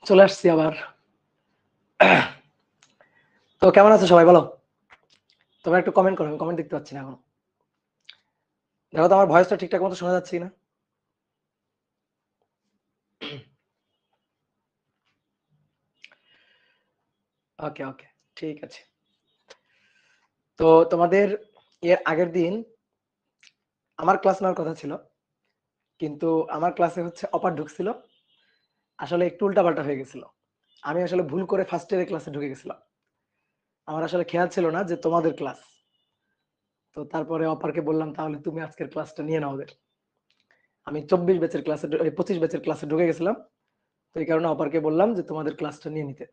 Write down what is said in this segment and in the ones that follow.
চলে আসছি আবার। তো কেমন আছো সবাই বলো? তোমরা একটু কমেন্ট করো, আমি কমেন্ট দেখতে পাচ্ছি না এখনো। দেখো তো আমার ভয়েসটা ঠিকঠাক মতো শোনা যাচ্ছে কিনা। ওকে ওকে, ঠিক আছে। তো তোমাদের এর আগের দিন আমার ক্লাস নেওয়ার কথা ছিল, কিন্তু আমার ক্লাসে হচ্ছে অপার ঢুকছিল। আসলে একটু উল্টাপাল্টা হয়ে গেছিল। আমি আসলে ভুল করে ফার্স্ট ইয়ারের ক্লাসে ঢুকে গেছিলাম। আমার আসলে খেয়াল ছিল না যে তোমাদের ক্লাস। তো তারপরে অপারকে বললাম তাহলে তুমি আজকের ক্লাসটা নিয়ে নাও ওদের। আমি 24 ব্যাচের ক্লাসে 25 ব্যাচের ক্লাসে ঢুকে গেছিলাম। তো এই কারণে অপারকে বললাম যে তোমাদের ক্লাসটা নিয়ে নিতে।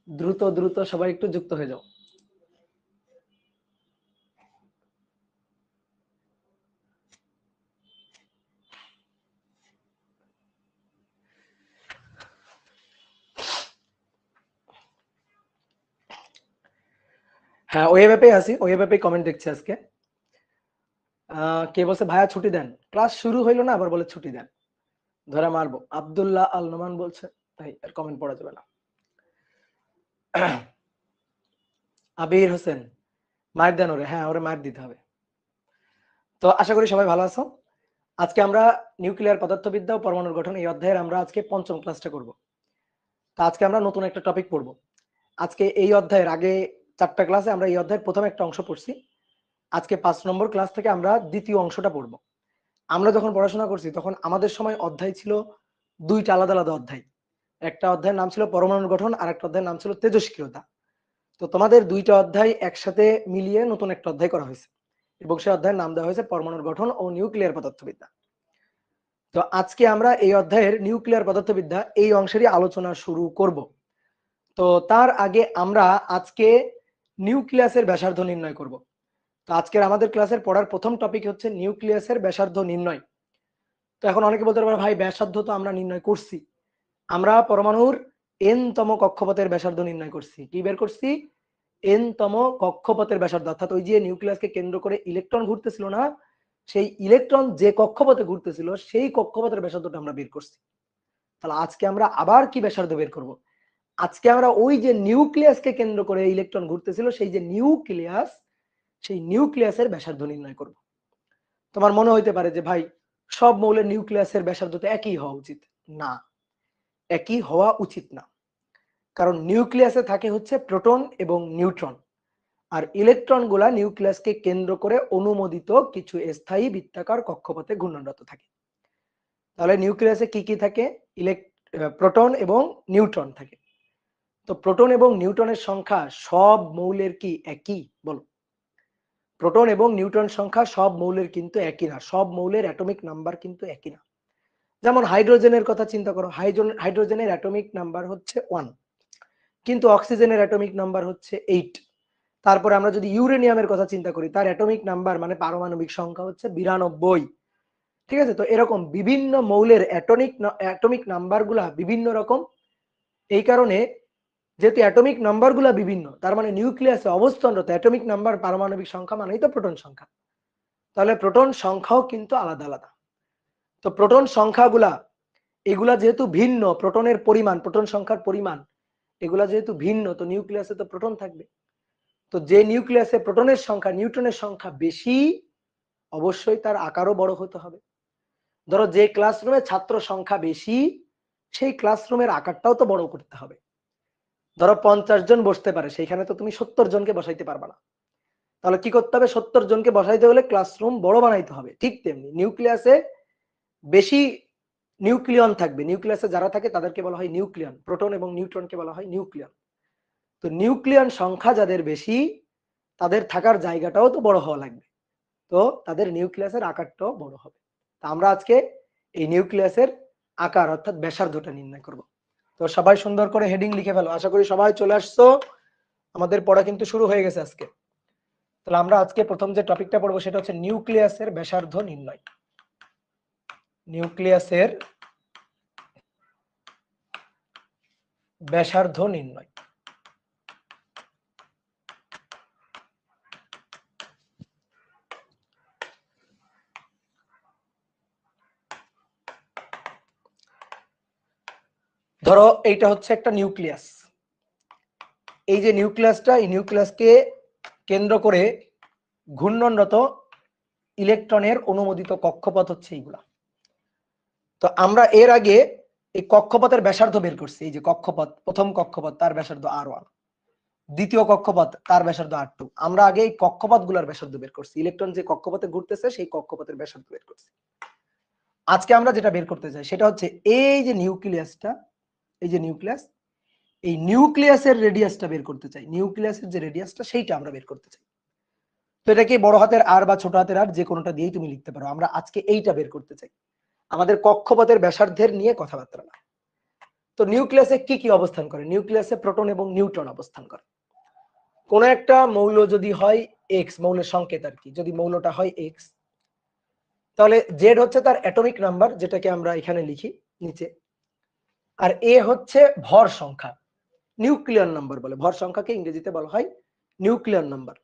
দ্রুত দ্রুত সবাই একটু যুক্ত হয়ে যাও। হ্যাঁ, ওই অ্যাপেই আছি, ওই অ্যাপেই কমেন্ট দেখছি আজকে। কে বলছে ভাইয়া ছুটি দেন, ক্লাস শুরু হইলো না আবার বলে ছুটি দেন, ধরে মারবো। আব্দুল্লাহ আল নোমান বলছে ভাই এর কমেন্ট পড়া যাবে না। আবির হোসেন, মার দেন ওরে। হ্যাঁ, ওরে মার দিতে হবে। তো আশা করি সবাই ভালো আছো। আজকে আমরা নিউক্লিয়ার পদার্থবিদ্যা ও পরমাণুর গঠন এই অধ্যায়ের আমরা আজকে পঞ্চম ক্লাসটা করব। তো আজকে আমরা নতুন একটা টপিক পড়বো। আজকে এই অধ্যায়ের আগে 4টা ক্লাসে আমরা এই অধ্যায়ের প্রথম একটা অংশ পড়ছি। আজকে 5 নম্বর ক্লাস থেকে আমরা দ্বিতীয় অংশটা পড়বো। আমরা যখন পড়াশোনা করছি তখন আমাদের সময় অধ্যায় ছিল 2টা আলাদা আলাদা অধ্যায়। একটা অধ্যায়ের নাম ছিল পরমাণুর গঠন আর একটা অধ্যায়ের নাম ছিল তেজস্ক্রিয়তা। তো তোমাদের 2টা অধ্যায় একসাথে মিলিয়ে নতুন একটা অধ্যায় করা হয়েছে এবং সেই অধ্যায়ের নাম দেওয়া হয়েছে পরমাণুর গঠন ও নিউক্লিয়ার পদার্থবিদ্যা। তো আজকে আমরা এই অধ্যায়ের নিউক্লিয়ার পদার্থবিদ্যা এই অংশেরই আলোচনা শুরু করব। তো তার আগে আমরা আজকে নিউক্লিয়াসের ব্যাসার্ধ নির্ণয় করব। তো আজকের আমাদের ক্লাসের পড়ার প্রথম টপিক হচ্ছে নিউক্লিয়াসের ব্যাসার্ধ নির্ণয়। তো এখন অনেকে বলতে পারে ভাই ব্যাসার্ধ তো আমরা নির্ণয় করছি, আমরা পরমাণুর এন তম কক্ষপথের ব্যাসার্ধ নির্ণয় করছি। কি বের করছি? এন তম কক্ষপথের ব্যাসার্ধ, অর্থাৎ ওই যে নিউক্লিয়াসকে কেন্দ্র করে ইলেকট্রন ঘুরতেছিল না, সেই ইলেকট্রন যে কক্ষপথে ঘুরতেছিল সেই কক্ষপথের ব্যাসার্ধটা আমরা বের করছি। তাহলে আজকে আমরা আবার কি ব্যাসার্ধ বের করব? আজকে আমরা ওই যে নিউক্লিয়াসকে কেন্দ্র করে ইলেকট্রন ঘুরতেছিল সেই যে নিউক্লিয়াস, সেই নিউক্লিয়াসের ব্যাসার্ধ নির্ণয় করব। তোমার মনে হইতে পারে যে ভাই সব মৌলের নিউক্লিয়াসের ব্যাসার্ধ তো একই হওয়া উচিত। না, একই হওয়া উচিত না। কারণ নিউক্লিয়াসে থাকে হচ্ছে প্রোটন এবং নিউট্রন, আর ইলেকট্রন গুলা নিউক্লিয়াসকে কেন্দ্র করে অনুমোদিত কিছু স্থায়ী বৃত্তাকার কক্ষপথে ঘূর্ণনরত থাকে। তাহলে নিউক্লিয়াসে কি কি থাকে? প্রোটন এবং নিউট্রন থাকে। তো প্রোটন এবং নিউট্রনের সংখ্যা সব মৌলের কি একই? বলো। প্রোটন এবং নিউট্রন সংখ্যা সব মৌলের কিন্তু একই না, সব মৌলের অ্যাটমিক নাম্বার কিন্তু একই না। যেমন হাইড্রোজেনের কথা চিন্তা করো, হাইড্রোজেনের অ্যাটমিক নাম্বার হচ্ছে 1, কিন্তু অক্সিজেনের অ্যাটমিক নাম্বার হচ্ছে 8। তারপরে আমরা যদি ইউরেনিয়ামের কথা চিন্তা করি, তার অ্যাটমিক নাম্বার মানে পারমাণবিক সংখ্যা হচ্ছে 92। ঠিক আছে? তো এরকম বিভিন্ন মৌলের অ্যাটমিক নাম্বারগুলা বিভিন্ন রকম। এই কারণে যেহেতু অ্যাটমিক নাম্বারগুলা বিভিন্ন, তার মানে নিউক্লিয়াসে অবস্থানরত অ্যাটমিক নাম্বার পারমাণবিক সংখ্যা মানেই তো প্রোটন সংখ্যা। তাহলে প্রোটন সংখ্যাও কিন্তু আলাদা আলাদা। তো প্রোটন সংখ্যাগুলা এগুলা যেহেতু ভিন্ন, প্রোটনের পরিমাণ, প্রোটন সংখ্যার পরিমাণ এগুলা যেহেতু ভিন্ন, তো নিউক্লিয়াসে তো প্রোটন থাকবে। তো যে নিউক্লিয়াসে প্রোটনের সংখ্যা নিউট্রনের সংখ্যা বেশি, অবশ্যই তার আকারও বড় হতে হবে। ধরো যে ক্লাসরুমে ছাত্র সংখ্যা বেশি, সেই ক্লাসরুমের আকারটাও তো বড় করতে হবে। ধরো 50 জন বসতে পারে, সেইখানে তো তুমি 70 জনকে বসাইতে পারবা না। তাহলে কি করতে হবে? 70 জনকে বসাইতে হলে ক্লাসরুম বড় বানাইতে হবে। ঠিক তেমনি নিউক্লিয়াসে বেশি নিউক্লিয়ন থাকবে, নিউক্লিয়াসে যারা থাকে তাদেরকে বলা হয় নিউক্লিয়ন, প্রোটন এবং নিউট্রনকে বলা হয় নিউক্লিয়ন। তো নিউক্লিয়ন সংখ্যা যাদের বেশি, তাদের থাকার জায়গাটাও তো বড় হওয়া লাগবে, তো তাদের নিউক্লিয়াসের আকারটাও বড় হবে। তা আমরা আজকে এই নিউক্লিয়াসের আকার অর্থাৎ ব্যাসার্ধটা নির্ণয় করব। তো সবাই সুন্দর করে হেডিং লিখে ফেলো, আশা করি সবাই চলে আসছো। আমাদের পড়া কিন্তু শুরু হয়ে গেছে আজকে। তাহলে আমরা আজকে প্রথম যে টপিকটা পড়বো সেটা হচ্ছে নিউক্লিয়াসের ব্যাসার্ধ নির্ণয়। নিউক্লিয়াসের ব্যাসার্ধ নির্ণয়। ধরো এইটা হচ্ছে একটা নিউক্লিয়াস। এই যে নিউক্লিয়াসটা, এই নিউক্লিয়াসকে কেন্দ্র করে ঘূর্ণনরত ইলেকট্রনের অনুমোদিত কক্ষপথ হচ্ছে এইগুলা। তো আমরা এর আগে এই কক্ষপথের ব্যাসার্ধ বের করছি। এই যে কক্ষপথ, প্রথম কক্ষপথ তার ব্যাসার্ধ R1, দ্বিতীয় কক্ষপথ তার ব্যাসার্ধ R2। আমরা আগে এই কক্ষপথ গুলার ব্যাসার্ধ বের করছি, ইলেকট্রন যে কক্ষপথে ঘুরতেছে সেই কক্ষপথের ব্যাসার্ধ বের করছি। আজকে আমরা যেটা বের করতে চাই সেটা হচ্ছে এই যে নিউক্লিয়াসটা, এই যে নিউক্লিয়াস, এই নিউক্লিয়াসের রেডিয়াসটা বের করতে চাই। নিউক্লিয়াসের যে রেডিয়াসটা সেইটা আমরা বের করতে চাই। তো এটাকে বড় হাতের আর বা ছোট হাতের আর যে কোনোটা দিয়েই তুমি লিখতে পারো। আমরা আজকে এইটা বের করতে চাই, আমাদের কক্ষপথের ব্যাসার্ধের নিয়ে কথাবার্তা না। তো নিউক্লিয়াসে কি কি অবস্থান করে? নিউক্লিয়াসে প্রোটন এবং নিউট্রন অবস্থান করে। কোন একটা মৌল যদি হয় এক্স, মৌলের সংকেত আর কি, যদি মৌলটা হয় এক্স, তাহলে জেড হচ্ছে তার অ্যাটমিক নাম্বার, যেটাকে আমরা এখানে লিখি নিচে, আর এ হচ্ছে ভর সংখ্যা, নিউক্লিয়ার নাম্বার বলে। ভর সংখ্যাকে ইংরেজিতে বলা হয় নিউক্লিয়ার নাম্বার।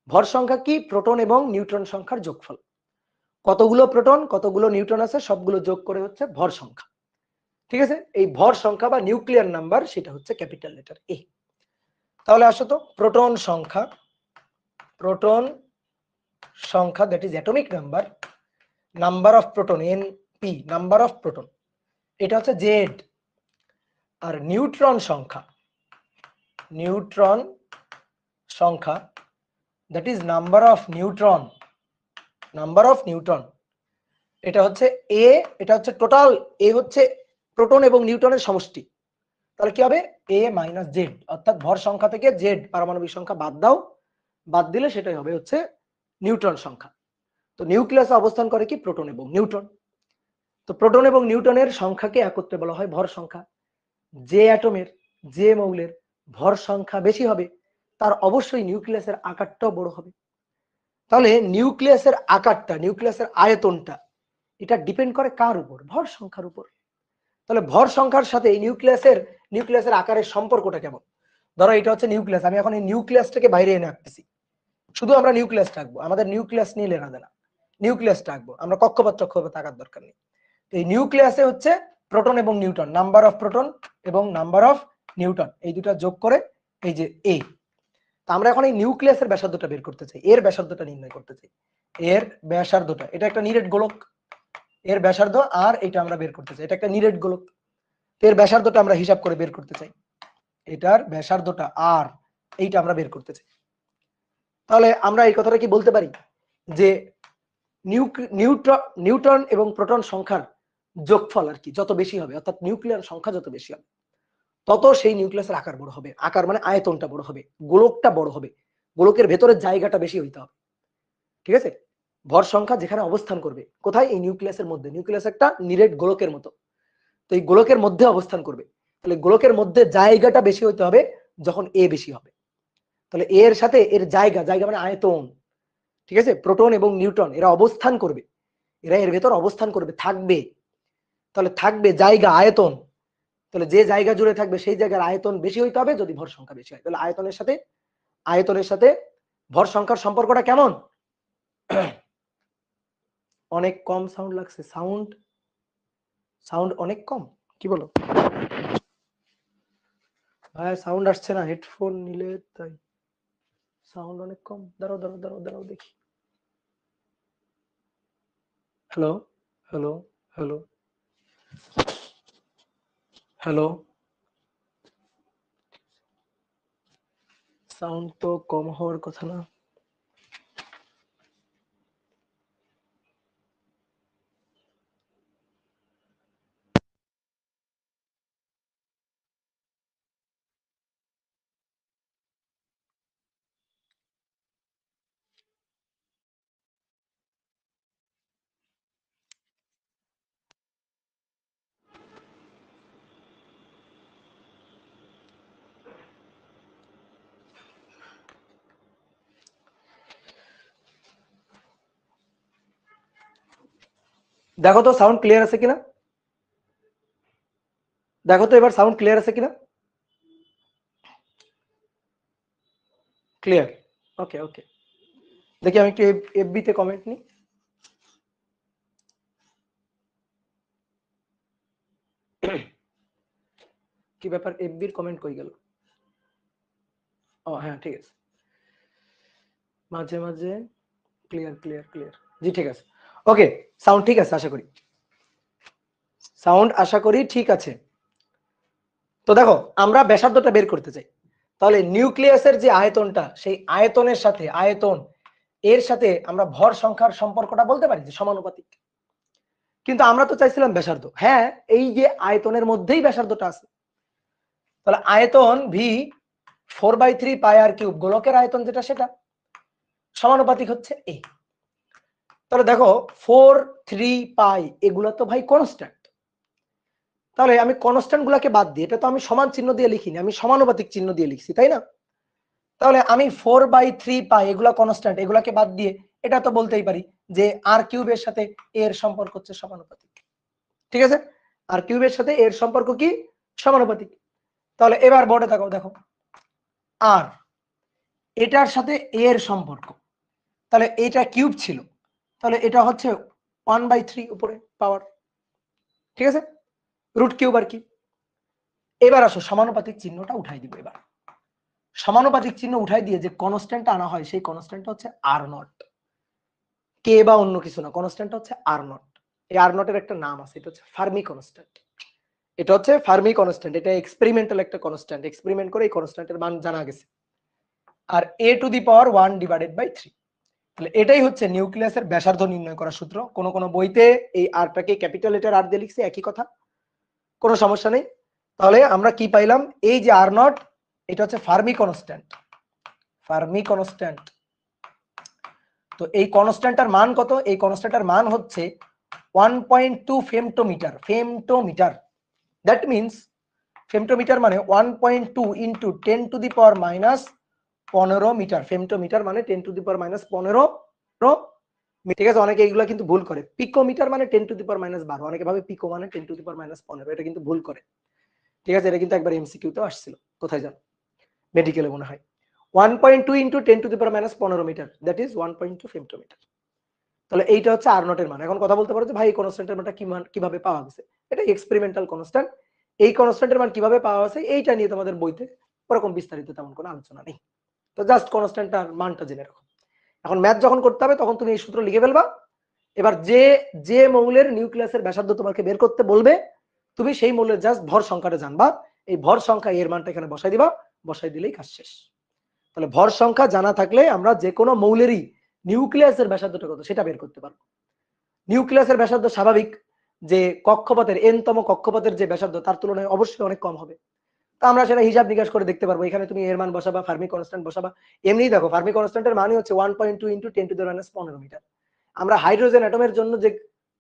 ভর সংখ্যা কি? প্রোটন এবং নিউট্রন সংখ্যার যোগফল। কতগুলো প্রোটন কতগুলো নিউট্রন আছে সবগুলো যোগ করে হচ্ছে ভর সংখ্যা। ঠিক আছে? এই ভর সংখ্যা বা নিউক্লিয়ার নাম্বার সেটা হচ্ছে ক্যাপিটাল লেটার এ। তাহলে আসো তো, প্রোটন সংখ্যা, প্রোটন সংখ্যা that is atomic number, number of proton NP, number of proton, এটা হচ্ছে জেড। আর নিউট্রন সংখ্যা, নিউট্রন সংখ্যা that is number of neutron, number of neutron, এটা হচ্ছে এ। এটা হচ্ছে টোটাল, এ হচ্ছে প্রোটন এবং নিউট্রনের সমষ্টি। তাহলে কি হবে? এ মাইনাস জেড, অর্থাৎ ভর সংখ্যা থেকে জেড পারমাণবিক সংখ্যা বাদ দাও, বাদ দিলে সেটাই হবে হচ্ছে নিউট্রন সংখ্যা। তো নিউক্লিয়াসে অবস্থান করে কি? প্রোটন এবং নিউট্রন। তো প্রোটন এবং নিউট্রনের সংখ্যাকে একত্রে বলা হয় ভর সংখ্যা। যে অ্যাটমের, যে মৌলের ভর সংখ্যা বেশি হবে তার অবশ্যই নিউক্লিয়াসের আকারটাও বড় হবে। তাহলে নিউক্লিয়াসের আকারটা, নিউক্লিয়াসের আয়তনটা, এটা ডিপেন্ড করে কার উপর? ভর সংখ্যার উপর। তাহলে ভর সংখ্যার সাথে এই নিউক্লিয়াসের আকারের সম্পর্কটা কেমন? ধরো এটা হচ্ছে নিউক্লিয়াস, আমি এখন এই নিউক্লিয়াসটাকে বাইরে এনে আঁকতেছি, শুধু আমরা নিউক্লিয়াস আঁকবো, আমাদের নিউক্লিয়াস নিয়ে লেনা দেনা, নিউক্লিয়াসটা আঁকবো, আমরা কক্ষপথ আঁকার দরকার নেই। এই নিউক্লিয়াসে হচ্ছে প্রোটন এবং নিউট্রন, নাম্বার অফ প্রোটন এবং নাম্বার অফ নিউট্রন, এই দুটো যোগ করে এই যে এ। তা আমরা এখন এই নিউক্লিয়াসের ব্যাসার্ধটা বের করতে চাই, এর ব্যাসার্ধটা নির্ণয় করতে চাই। এর ব্যাসার্ধটা, এটা একটা নিরেট গোলক, এর ব্যাসার্ধ আর এটা আমরা বের করতে চাই, এটা একটা নিরেট গোলক, এর ব্যাসার্ধটা আমরা হিসাব করে বের করতে চাই, এটার ব্যাসার্ধটা আর এইটা আমরা বের করতে চাই। তাহলে আমরা এই কথাটা কি বলতে পারি যে নিউট্রন এবং প্রোটন সংখ্যার যোগফল আর কি যত বেশি হবে, অর্থাৎ নিউক্লিয়ার সংখ্যা যত বেশি হবে তত সেই নিউক্লিয়াসের আকার বড় হবে। আকার মানে আয়তনটা বড় হবে, গোলকটা বড় হবে, গোলকের ভেতরের জায়গাটা বেশি হইতে হবে। ঠিক আছে? ভর সংখ্যা যেখানে অবস্থান করবে, কোথায়? এই নিউক্লিয়াসের মধ্যে। নিউক্লিয়াস একটা নিরেট গোলকের মতো, তো এই গোলকের মধ্যে অবস্থান করবে। তাহলে গোলকের মধ্যে জায়গাটা বেশি হইতে হবে যখন এ বেশি হবে। তাহলে এর সাথে এর জায়গা, জায়গা মানে আয়তন। ঠিক আছে? প্রোটন এবং নিউট্রন এরা অবস্থান করবে, এরা এর ভেতর অবস্থান করবে, থাকবে। তাহলে থাকবে জায়গা, আয়তন। তাহলে যে জায়গা জুড়ে থাকবে সেই জায়গার আয়তন বেশি হইতে হবে যদি ভর সংখ্যা বেশি হয়। তাহলে আয়তনের সাথে ভর সংখ্যার সম্পর্কটা কেমন? অনেক কম সাউন্ড লাগছে, সাউন্ড অনেক কম, কি বলো ভাই? সাউন্ড আসছে না, হেডফোন নিলে তাই সাউন্ড অনেক কম, দাঁড়াও দাঁড়াও দাঁড়াও দাঁড়াও দেখি। Hello hello hello hello, sound তো কম হওয়ার কথা না। দেখো তো সাউন্ড ক্লিয়ার আছে কিনা, দেখো তো এবার সাউন্ড ক্লিয়ার আছে কিনা। ক্লিয়ার, ওকে ওকে। দেখি আমি একটু এফবি তে কমেন্ট নিই। কি ব্যাপার, এফবির কমেন্ট কই গেল? ও হ্যাঁ ঠিক আছে, মাঝে মাঝে ক্লিয়ার ক্লিয়ার ক্লিয়ার, জি ঠিক আছে, ওকে। সাউন্ড ঠিক আছে আশা করি, সাউন্ড আশা করি ঠিক আছে। তো দেখো আমরা ব্যাসার্ধটা বের করতে চাই, তাহলে নিউক্লিয়াসের যে আয়তনটা, সেই আয়তনের সাথে আয়তন এর সাথে আমরা ভর সংখ্যার সম্পর্কটা বলতে পারি যে সমানুপাতিক। কিন্তু আমরা তো চাইছিলাম ব্যাসার্ধ, হ্যাঁ এই যে আয়তনের মধ্যেই ব্যাসার্ধটা আছে, তাহলে আয়তন ভি 4/3 পাই আর কিউব, গোলকের আয়তন যেটা সেটা সমানুপাতিক হচ্ছে এ। তাহলে দেখো 4, 3, পাই এগুলো তো ভাই কনস্ট্যান্ট, তাহলে আমি কনস্ট্যান্ট গুলাকে বাদ দিই, এটা তো আমি সমান চিহ্ন দিয়ে লিখিনি, আমি সমানুপাতিক চিহ্ন দিয়ে লিখছি তাই না। তাহলে আমি 4/3 পাই এগুলা কনস্ট্যান্ট, এগুলাকে বাদ দিয়ে এটা তো বলতেই পারি যে আর কিউবের সাথে এর সম্পর্ক হচ্ছে সমানুপাতিক, ঠিক আছে। আর কিউবের সাথে এর সম্পর্ক কি, সমানুপাতিক। তাহলে এবার বোর্ডে থাকো, দেখো আর এটার সাথে এর সম্পর্ক, তাহলে এটা কিউব ছিল, তাহলে এটা হচ্ছে 1/3 উপরে পাওয়ার, ঠিক আছে, রুট কিউব আর কি। এবার আসো সমানুপাতিক চিহ্নটা উঠাই দিব, এবার সমানুপাতিক চিহ্ন উঠাই দিয়ে যে কনস্ট্যান্টটা আনা হয় সেই কনস্ট্যান্টটা হচ্ছে আর নট, কে বা অন্য কিছু না, কনস্ট্যান্টটা হচ্ছে আর নট। এই আর নটের একটা নাম আছে, এটা হচ্ছে ফার্মি কনস্ট্যান্ট, এটা হচ্ছে ফার্মি কনস্ট্যান্ট, এটা এক্সপেরিমেন্টাল একটা কনস্ট্যান্ট, এক্সপেরিমেন্ট করে এই কনস্ট্যান্টের মান জানা গেছে। আর a টু দি পাওয়ার 1/3, তাহলে এটাই হচ্ছে নিউক্লিয়াসের ব্যাসার্ধ নির্ণয় করার সূত্র। কোন কোন বইতে এই আরটাকে ক্যাপিটাল লেটার আর দিয়ে লিখছে, একই কথা, কোনো সমস্যা নেই। তাহলে আমরা কি পাইলাম, এই যে আর নট এটা হচ্ছে ফার্মি কনস্ট্যান্ট, ফার্মি কনস্ট্যান্ট। তো এই কনস্ট্যান্টটার মান কত, এই কনস্ট্যান্টটার মান হচ্ছে 1.2 femtometre, femtometre, that means femtometre মানে 1.2 into 10 to the power minus 15 metre, femtometre মানে 10 টু দি পাওয়ার মাইনাস 15, ঠিক আছে। অনেকে এইগুলো কিন্তু ভুল করে, পিকোমিটার মানে 10 টু দি পাওয়ার মাইনাস 12, অনেকে ভাবে পিকো মানে 10 টু দি পাওয়ার মাইনাস 15, এটা কিন্তু ভুল করে, ঠিক আছে। এটা কিন্তু একবার এমসিকিউ তেও আসছিল, কোথায় জানো, মেডিকেলে মনে হয়। 1.2 into 10 to the power minus 15 metre, that is 1.2 femtometre. তাহলে এইটা হচ্ছে আর নটের মান। এখন কথা বলতে পারো যে ভাই এই কনস্ট্যান্টের মানটা কি মান কিভাবে পাওয়া গেছে, এটা এক্সপেরিমেন্টাল কনস্ট্যান্ট, এই কনস্ট্যান্টের মান কিভাবে পাওয়া গেছে এইটা নিয়ে তোমাদের বইতে ওরকম বিস্তারিত তেমন কোনো আলোচনা নেই, তো জাস্ট কনস্ট্যান্টটার মানটা জেনে রাখো। এখন ম্যাথ যখন করতে হবে তখন তুমি এই সূত্র লিখে ফেলবা। এবার যে যে মৌলের নিউক্লিয়াসের ব্যাসার্ধ তোমাকে বের করতে বলবে, তুমি সেই মৌলের জাস্ট ভর সংখ্যাটা জানবা, এই ভর সংখ্যা এর মানটা এখানে বসাই দিবা, বসাই দিলেই কাজ শেষ। তাহলে ভর সংখ্যা জানা থাকলে আমরা যে কোনো মৌলেরই নিউক্লিয়াসের ব্যাসার্ধটা কত সেটা বের করতে পারবো। নিউক্লিয়াসের ব্যাসার্ধ স্বাভাবিক যে কক্ষপথের এনতম কক্ষপথের যে ব্যাসার্ধ তার তুলনায় অবশ্যই অনেক কম হবে, তো আমরা সেটা হিসাব নিকাশ করে দেখতে পারবো। এখানে তুমি এর মান বসাবা, ফার্মি কনস্ট্যান্ট বসাবা। এমনি দেখো ফার্মি কনস্ট্যান্টের মানই হচ্ছে 1.2 into 10 to the minus 15 metre. আমরা হাইড্রোজেন অ্যাটমের জন্য যে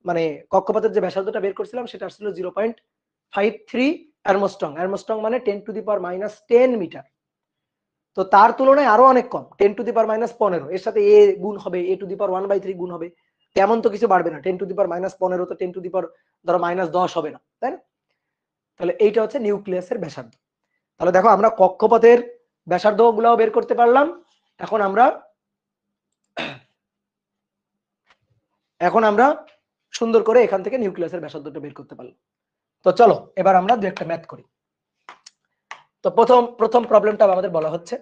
মানে কক্ষপথের যে ব্যাসার্ধটা বের করছিলাম সেটা আসছিল 0.53 অ্যারমস্ট্রং, অ্যারমস্ট্রং মানে 10 to the power minus 10 metre, তো তার তুলনায় আরো অনেক কম, 10 টু দি পাওয়ার মাইনাস 15, এর সাথে এ গুণ হবে, এ টু দি পাওয়ার 1/3 গুণ হবে, তেমন তো কিছু বাড়বে না, 10 টু দি পাওয়ার মাইনাস 15 তো 10 টু দি পাওয়ার ধরো মাইনাস 10 হবে না, তাই না। তাহলে এইটা হচ্ছে নিউক্লিয়াসের ব্যাসার্ধ। তাহলে দেখো আমরা কক্ষপথের ব্যাসার্ধ গুলাও বের করতে পারলাম। এখন আমরা সুন্দর করে এখান থেকে নিউক্লিয়াসের ব্যাসার্ধটা বের করতে পারলাম। তো চলো এবার আমরা দু একটা ম্যাথ করি। তো প্রথম প্রবলেমটা আমাদের বলা হচ্ছে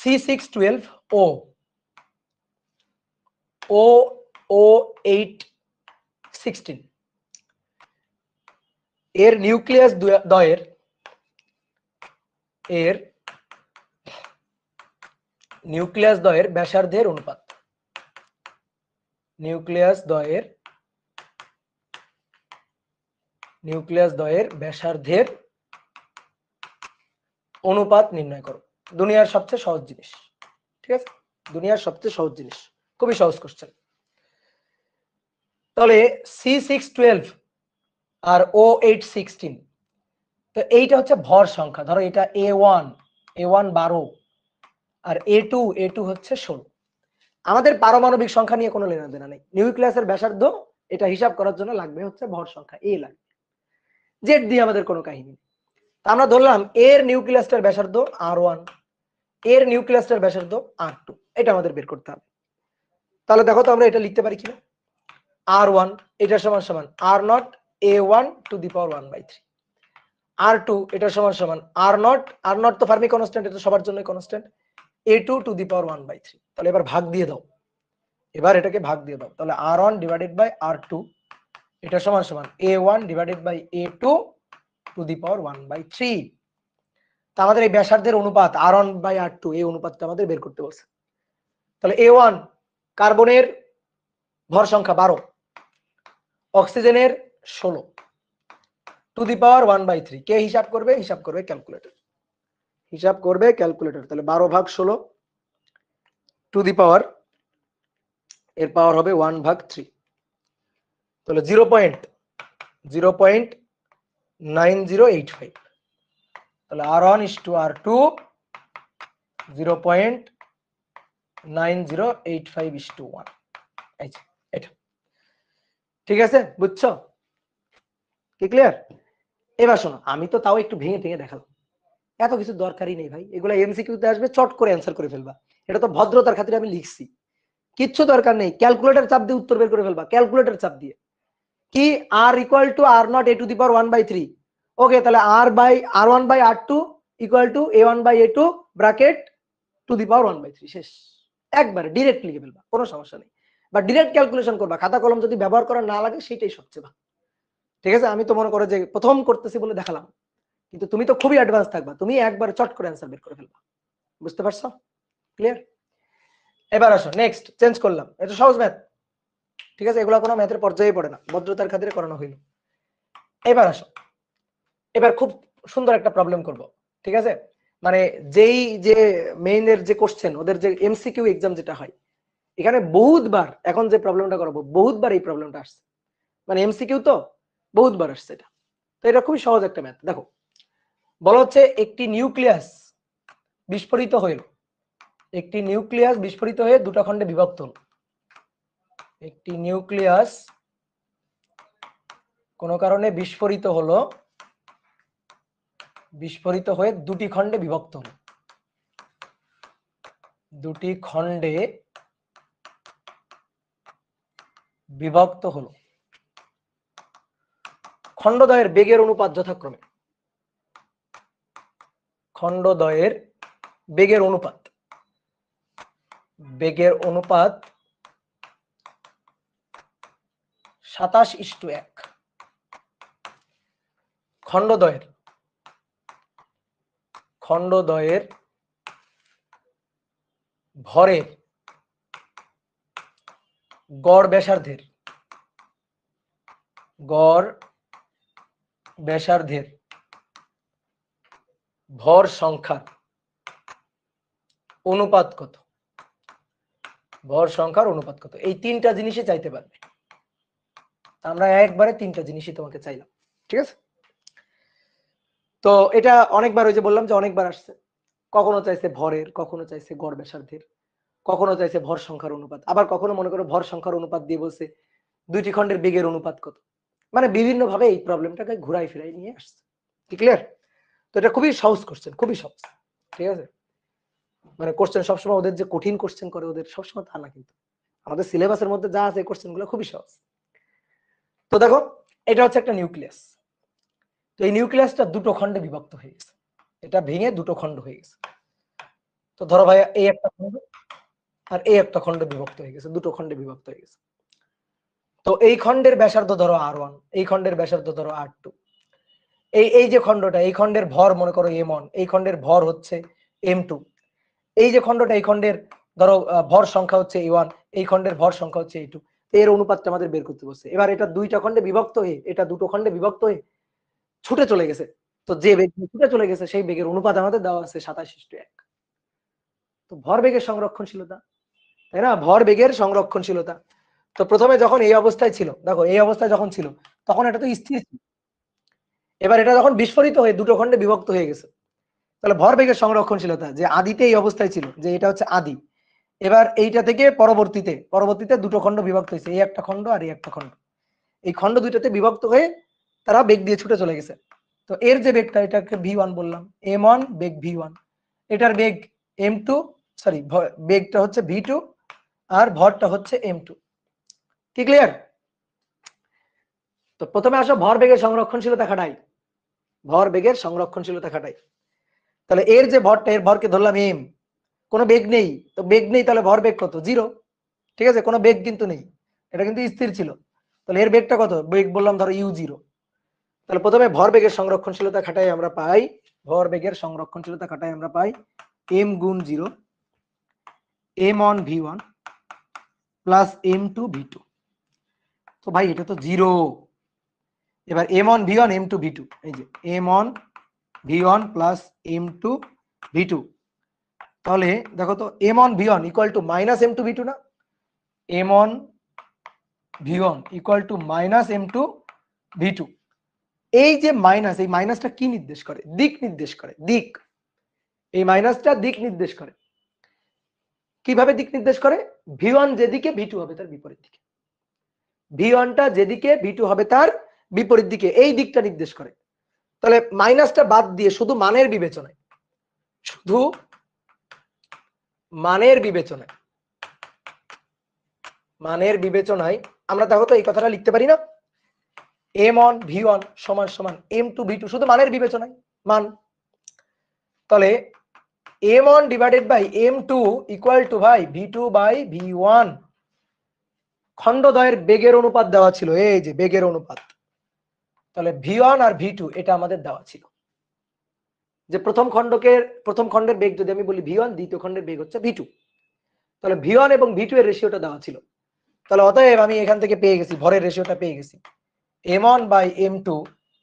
C612 O O816 এর নিউক্লিয়াস দ্বয়ের ব্যাসার্ধের অনুপাত, নিউক্লিয়াস দ্বয়ের ব্যাসার্ধের অনুপাত নির্ণয় করো। দুনিয়ার সবচেয়ে সহজ জিনিস, ঠিক আছে, দুনিয়ার সবচেয়ে সহজ জিনিস, খুবই সহজ কোশ্চেন। তাহলে C612 আর O816, তো এইটা হচ্ছে ভর সংখ্যা। ধরো এটা A1 12 আর A2 হচ্ছে 16। আমাদের পারমাণবিক সংখ্যা নিয়ে কোনো লেনাদেনা নেই। নিউক্লিয়াসের ব্যাসার্ধ এটা হিসাব করার জন্য লাগবে হচ্ছে ভর সংখ্যা A লাগবে, জেড দিয়ে আমাদের কোনো কাহিনী নেই। আমরা ধরলাম এর নিউক্লিয়াসটার ব্যাসার্ধ R1, এর নিউক্লিয়াসটার ব্যাসার্ধ R2, এটা আমাদের বের করতে হবে। তাহলে দেখো তো আমরা এটা লিখতে পারি কিনা। R1 এটা সমান সমান R0 A1 two the power 1/3, R2 এটা সমান সমান R0 তো ফার্মি কনস্ট্যান্ট, এটা সবার জন্য constant, A2 to the power 1/3। তাহলে এবার ভাগ দিয়ে দাও, এবার এটাকে ভাগ দিয়ে দাও। তাহলে R1 ডিভাইডেড বাই R2 এটা সমান সমান A1 divided by A2 to the power 1/3। তা আমাদের এই ব্যাসার্ধের অনুপাত R1 বাই R2, এই অনুপাতটা আমাদের বের করতে বলছে। তাহলে A1 কার্বনের ভর সংখ্যা 12, অক্সিজেনের 16 টু দি পাওয়ার 1/3। কে হিসাব করবে? হিসাব করবে ক্যালকুলেটর, হিসাব করবে ক্যালকুলেটর। তাহলে 12 ভাগ 16 টু দি পাওয়ার, এর পাওয়ার হবে 1/3। তাহলে 0.9085। তাহলে R1 is to R2 0.9085 is to 1। এটা ঠিক আছে, বুঝছো? কি ক্লিয়ার? এবার শোনো, আমি তো তাও একটু ভেঙে ভেঙে দেখালাম, এত কিছু দরকারই নেই ভাই। এগুলো এমসিকিউতে আসবে, চট করে অ্যান্সার করে ফেলবা। এটা তো ভদ্রতার খাতিরে আমি লিখছি, কিচ্ছু দরকার নেই। ক্যালকুলেটর চাপ দিয়ে উত্তর বের করে ফেলবা, ক্যালকুলেটর চাপ দিয়ে। কি R equal to R0 A to the power 1/3। Okay, তাহলে R1 by R2 equal to A1 by A2 bracket to the power 1/3। শেষ, একবারে ডিরেক্ট লিখে ফেলবা, কোনো সমস্যা নেই। বা ডিরেক্ট ক্যালকুলেশন করবা, খাতা কলম যদি ব্যবহার করা না লাগে সেটাই সবচেয়ে ভালো। ঠিক আছে, আমি তো মনে করো যে প্রথম করতেছি বলে দেখালাম, কিন্তু তুমি তো খুবই অ্যাডভান্স থাকবা, তুমি একবার চট করে অ্যান্সার বের করে ফেলবা। বুঝতে পারছো? ক্লিয়ার? এবার আসো নেক্সট, চেঞ্জ করলাম, এটা সহজ ম্যাথ, ঠিক আছে, এগুলো কোনো ম্যাথের পর্যায়ে পড়ে না, ভদ্রতার খাতিরে করানো হইল। এবার আসো, এবার খুব সুন্দর একটা প্রবলেম করব, ঠিক আছে। মানে যেই যে মেইনের যে কোশ্চেন, ওদের যে এমসিকিউ এক্সাম যেটা হয়, এখানে বহুতবার, এখন যে প্রবলেমটা করবো বহুতবার এই প্রবলেমটা আসছে, মানে এমসিকিউ তো বহুতবার আসছে এটা। তো এটা খুবই সহজ একটা ম্যাথ। দেখো, বলা হচ্ছে একটি নিউক্লিয়াস বিস্ফোরিত হইল, একটি নিউক্লিয়াস বিস্ফোরিত হয়ে দুটো খণ্ডে বিভক্ত হল। একটি নিউক্লিয়াস কোন কারণে বিস্ফোরিত হলো, বিস্ফোরিত হয়ে দুটি খণ্ডে বিভক্ত হলো, দুটি খণ্ডে বিভক্ত হলো। খণ্ডদ্বয়ের বেগের অনুপাত যথাক্রমে, খণ্ডদ্বয়ের বেগের অনুপাত, বেগের অনুপাত 27:1। খণ্ডদ্বয়ের ভরের গড় ব্যাসার্ধের ভর সংখ্যার অনুপাত কত, ভর সংখ্যার অনুপাত কত, এই তিনটা জিনিসই চাইতে পারবে। আমরা একবারে তিনটা জিনিসই তোমাকে চাইলাম, ঠিক আছে। তো এটা অনেকবার, ওই যে বললাম যে অনেকবার আসছে, কখনো চাইছে ভরের, কখনো চাইছে গড় ব্যাসার্ধের, কখনো চাইছে ভর সংখ্যার অনুপাত, আবার কখনো মনে করো ভর সংখ্যার অনুপাত দিয়ে বলছে দুইটি খণ্ডের বেগের অনুপাত কত। মানে বিভিন্ন ভাবে এই প্রবলেমটাকে ঘুরাই ফিরাই নিয়ে আসছে। কি ক্লিয়ার? তো এটা খুবই সহজ কোশ্চেন, খুবই সহজ, ঠিক আছে। মানে কোশ্চেন সবসময় ওদের যে কঠিন কোশ্চেন করে, ওদের সবসময় তা না, কিন্তু আমাদের সিলেবাসের মধ্যে যা আছে কোশ্চেন গুলো খুবই সহজ। তো দেখো, এটা হচ্ছে একটা নিউক্লিয়াস। তো এই নিউক্লিয়াসটা দুটো খণ্ডে বিভক্ত হয়ে গেছে, এটা ভেঙে দুটো খণ্ড হয়ে গেছে। তো ধরো ভাই এই একটা খণ্ড আর এই একটা খণ্ড বিভক্ত হয়ে গেছে, দুটো খণ্ডে বিভক্ত হয়ে গেছে। তো এই খণ্ডের ব্যাসার্ধ ধরো R1, এই খণ্ডের ব্যাসার্ধ ধরো R2। এই যে খণ্ডটা, এই খণ্ডের ভর মনে করো M1, এই খণ্ডের ভর হচ্ছে M2। এই যে খণ্ডটা, এই খণ্ডের ধরো ভর সংখ্যা হচ্ছে A1, এই খণ্ডের ভর সংখ্যা হচ্ছে A2। এর অনুপাতটা আমাদের বের করতে বলছে। এবার এটা দুইটা খণ্ডে বিভক্ত হয়ে, এটা দুটো খণ্ডে বিভক্ত হয়ে ছুটে চলে গেছে। তো যে বেগ ছুটে চলে গেছে সেই বেগের অনুপাত আমাদের দেওয়া আছে 27:1। তো ভর বেগের সংরক্ষণশীলতা, তাই না? ভর বেগের সংরক্ষণশীলতা। তো প্রথমে যখন এই অবস্থায় ছিল, দেখো এই অবস্থায় যখন ছিল তখন এটা তো স্থির ছিল। এবার এটা যখন বিস্ফোরিত হয়ে দুটো খণ্ডে বিভক্ত হয়ে গেছে, তাহলে ভর বেগের সংরক্ষণশীলতা যে আদিতে এই অবস্থায় ছিল, যে এটা হচ্ছে আদি, এবার এইটা থেকে পরবর্তীতে দুটো খণ্ড বিভক্ত হয়েছে, এই একটা খণ্ড আর এই একটা খণ্ড। এই খণ্ড দুইটাতে বিভক্ত হয়ে তারা বেগ দিয়ে ছুটে চলে গেছে। তো এর যে বেগটা, এটাকে V1 বললাম, M1 বেগ V1, এটার বেগ M2, সরি বেগটা হচ্ছে V2 আর ভরটা হচ্ছে M2। কি ক্লিয়ার? তো প্রথমে আসো ভর বেগের সংরক্ষণশীলতা খাটাই, ভর বেগের সংরক্ষণশীলতা খাটাই। তাহলে এর যে ভরটা, এর ভরকে ধরলাম M, কোনো বেগ নেই, তো বেগ নেই তাহলে ভর বেগ কত? 0। ঠিক আছে, কোনো বেগ কিন্তু নেই, এটা কিন্তু স্থির ছিল। তাহলে এর বেগটা কত? বেগ বললাম ধরো U0। তাহলে প্রথমে ভর বেগের সংরক্ষণশীলতা খাটাই আমরা পাই, ভর বেগের সংরক্ষণশীলতা খাটাই আমরা পাই M গুণ 0 M1 V1 plus M2 V2। তো ভাই এটা তো 0। এবার M1 V1 M2 V2, এই যে M1 V1 plus M2 V2। তাহলে দেখো তো M1 V1 equal to minus M2 V2 না? M1 V1 equal to minus M2 V2। এই যে মাইনাস, এই মাইনাসটা কি নির্দেশ করে? দিক নির্দেশ করে, দিক। এই মাইনাসটা দিক নির্দেশ করে। কিভাবে দিক নির্দেশ করে? V1 যেদিকে V2 হবে তার বিপরীত দিকে, V1টা যেদিকে V2 হবে তার বিপরীত দিকে, এই দিকটা নির্দেশ করে। তাহলে মাইনাসটা বাদ দিয়ে শুধু মানের বিবেচনায়, শুধু মানের বিবেচনায়, মানের বিবেচনায় আমরা দেখো তো এই কথাটা লিখতে পারি না? M1 V1 সমান সমান M2 V2, শুধু মানের বিবেচনায়, মান। তাহলে M1 divided by M2 equal to ভাই V2 বাই V1। খণ্ডদ্বয়ের বেগের অনুপাত দেওয়া ছিল, এই যে বেগের অনুপাত। তাহলে V1 আর V2 এটা আমাদের দেওয়া ছিল। যে প্রথম খণ্ডের বেগ যদি আমি বলি V1, দ্বিতীয় খণ্ডের বেগ হচ্ছে V2। তাহলে V1 এবং V2 এর রেশিওটা দেওয়া ছিল। তাহলে অতএব আমি এখান থেকে পেয়ে গেছি, ভরের রেশিওটা পেয়ে গেছি M1 বাই M2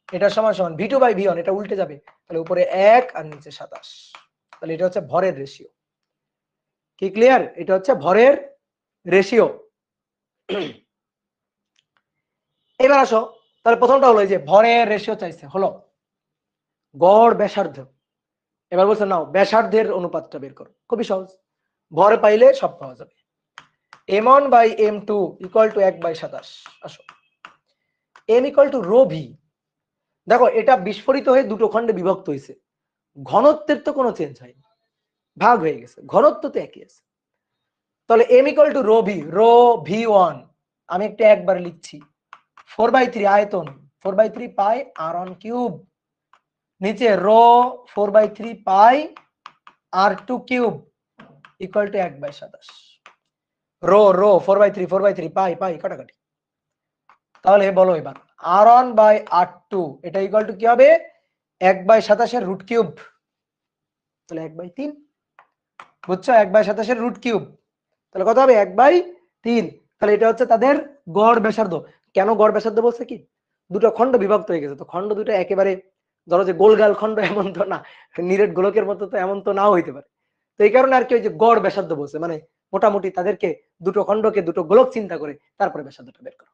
এটা সমান সমান V2 বাই V1, এটা উল্টে যাবে, তাহলে উপরে 1 আর নিচে 27। তাহলে এটা হচ্ছে ভরের রেশিও। কি ক্লিয়ার? এটা হচ্ছে ভরের রেশিও। এবার আসো, তাহলে প্রথমটা হলো যে ভরের রেশিও চাইছে, হলো গড় ব্যাসার্ধ। এবার বলছে নাও ব্যাসার্ধের অনুপাতটা বের করো, খুবই সহজ, ভর পাইলে সব পাওয়া যাবে। M1 by M2 equal to 1/27। আসো M equal to rho V. দেখো এটা বিস্ফোরিত হয়ে দুটো খণ্ডে বিভক্ত হয়েছে, ঘনত্বের তো কোনো চেঞ্জ হয়নি, ভাগ হয়ে গেছে, ঘনত্ব তো একই আছে। তাহলে M equal to rho V, rho V1 আমি একটা একবার লিখছি 4/3 আয়তন 4/3 পাই R1 কিউব, নিচে rho 4/3 pi R2 cube equal to 1/27। Rho 4/3 pi কাটাকাটি। তাহলে বলো এবার R1 বাই R2 এটা ইকুয়াল টু কি হবে? 1/27 এর রুট কিউব, তাহলে 1/3। বুঝছো? 1/27 এর রুট কিউব, তাহলে কত হবে? 1/3। তাহলে এটা হচ্ছে তাদের গড় ব্যাসার্ধ। কেন গড় ব্যাসার্ধ বলছে? কি দুটো খণ্ড বিভক্ত হয়ে গেছে, তো খণ্ড দুটো একেবারে ধরো যে গোলগাল খণ্ড এমন তো না, নিরেট গোলকের মতো তো এমন তো নাও হইতে পারে। তো এই কারণে আর কি ওই যে গড় ব্যাসার্ধ বলছে, মানে মোটামুটি তাদেরকে দুটো খণ্ডকে দুটো গোলক চিন্তা করে তারপরে ব্যাসার্ধটা বের করো।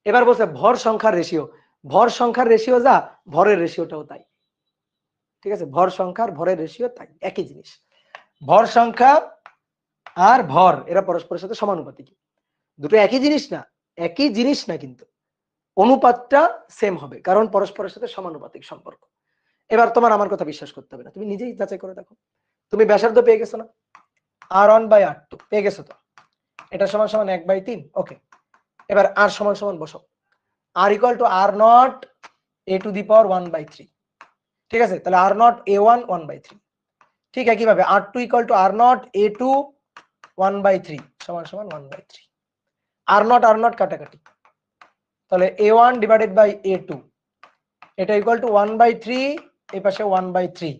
এবার বলছে ভর সংখ্যার রেশিও, ভর সংখ্যার রেশিও যা ভরের রেশিওটাও তাই। ঠিক আছে, ভর সংখ্যার ভরের রেশিও তাই, একই জিনিস। ভর সংখ্যা আর ভর এরা পরস্পরের সাথে সমানুপাতিক, দুটো একই জিনিস না, একই জিনিস না, কিন্তু অনুপাতটা সেম হবে কারণ পরস্পরের সাথে সমানুপাতিক সম্পর্ক। এবার তোমার আমার কথা বিশ্বাস করতে হবে না, তুমি নিজেই যাচাই করে দেখো। তুমি ব্যাসার্ধ পেয়ে গেছো না? R1 বাই R2 পেয়ে গেছো তো, এটা সমান সমান 1/3। ওকে, এবার আর সমান সমান বসো, R equal to R0 a to the power 1/3। ঠিক আছে, তাহলে R0 A1 1/3। ঠিক একইভাবে R2 equal to R0 A2 1/3 সমান সমান 1/3। R0 কাটাকাটি, তাহলে A1 ডিভাইডেড বাই A2 এটা ইকুয়াল টু 1/3, এই পাশে 1/3।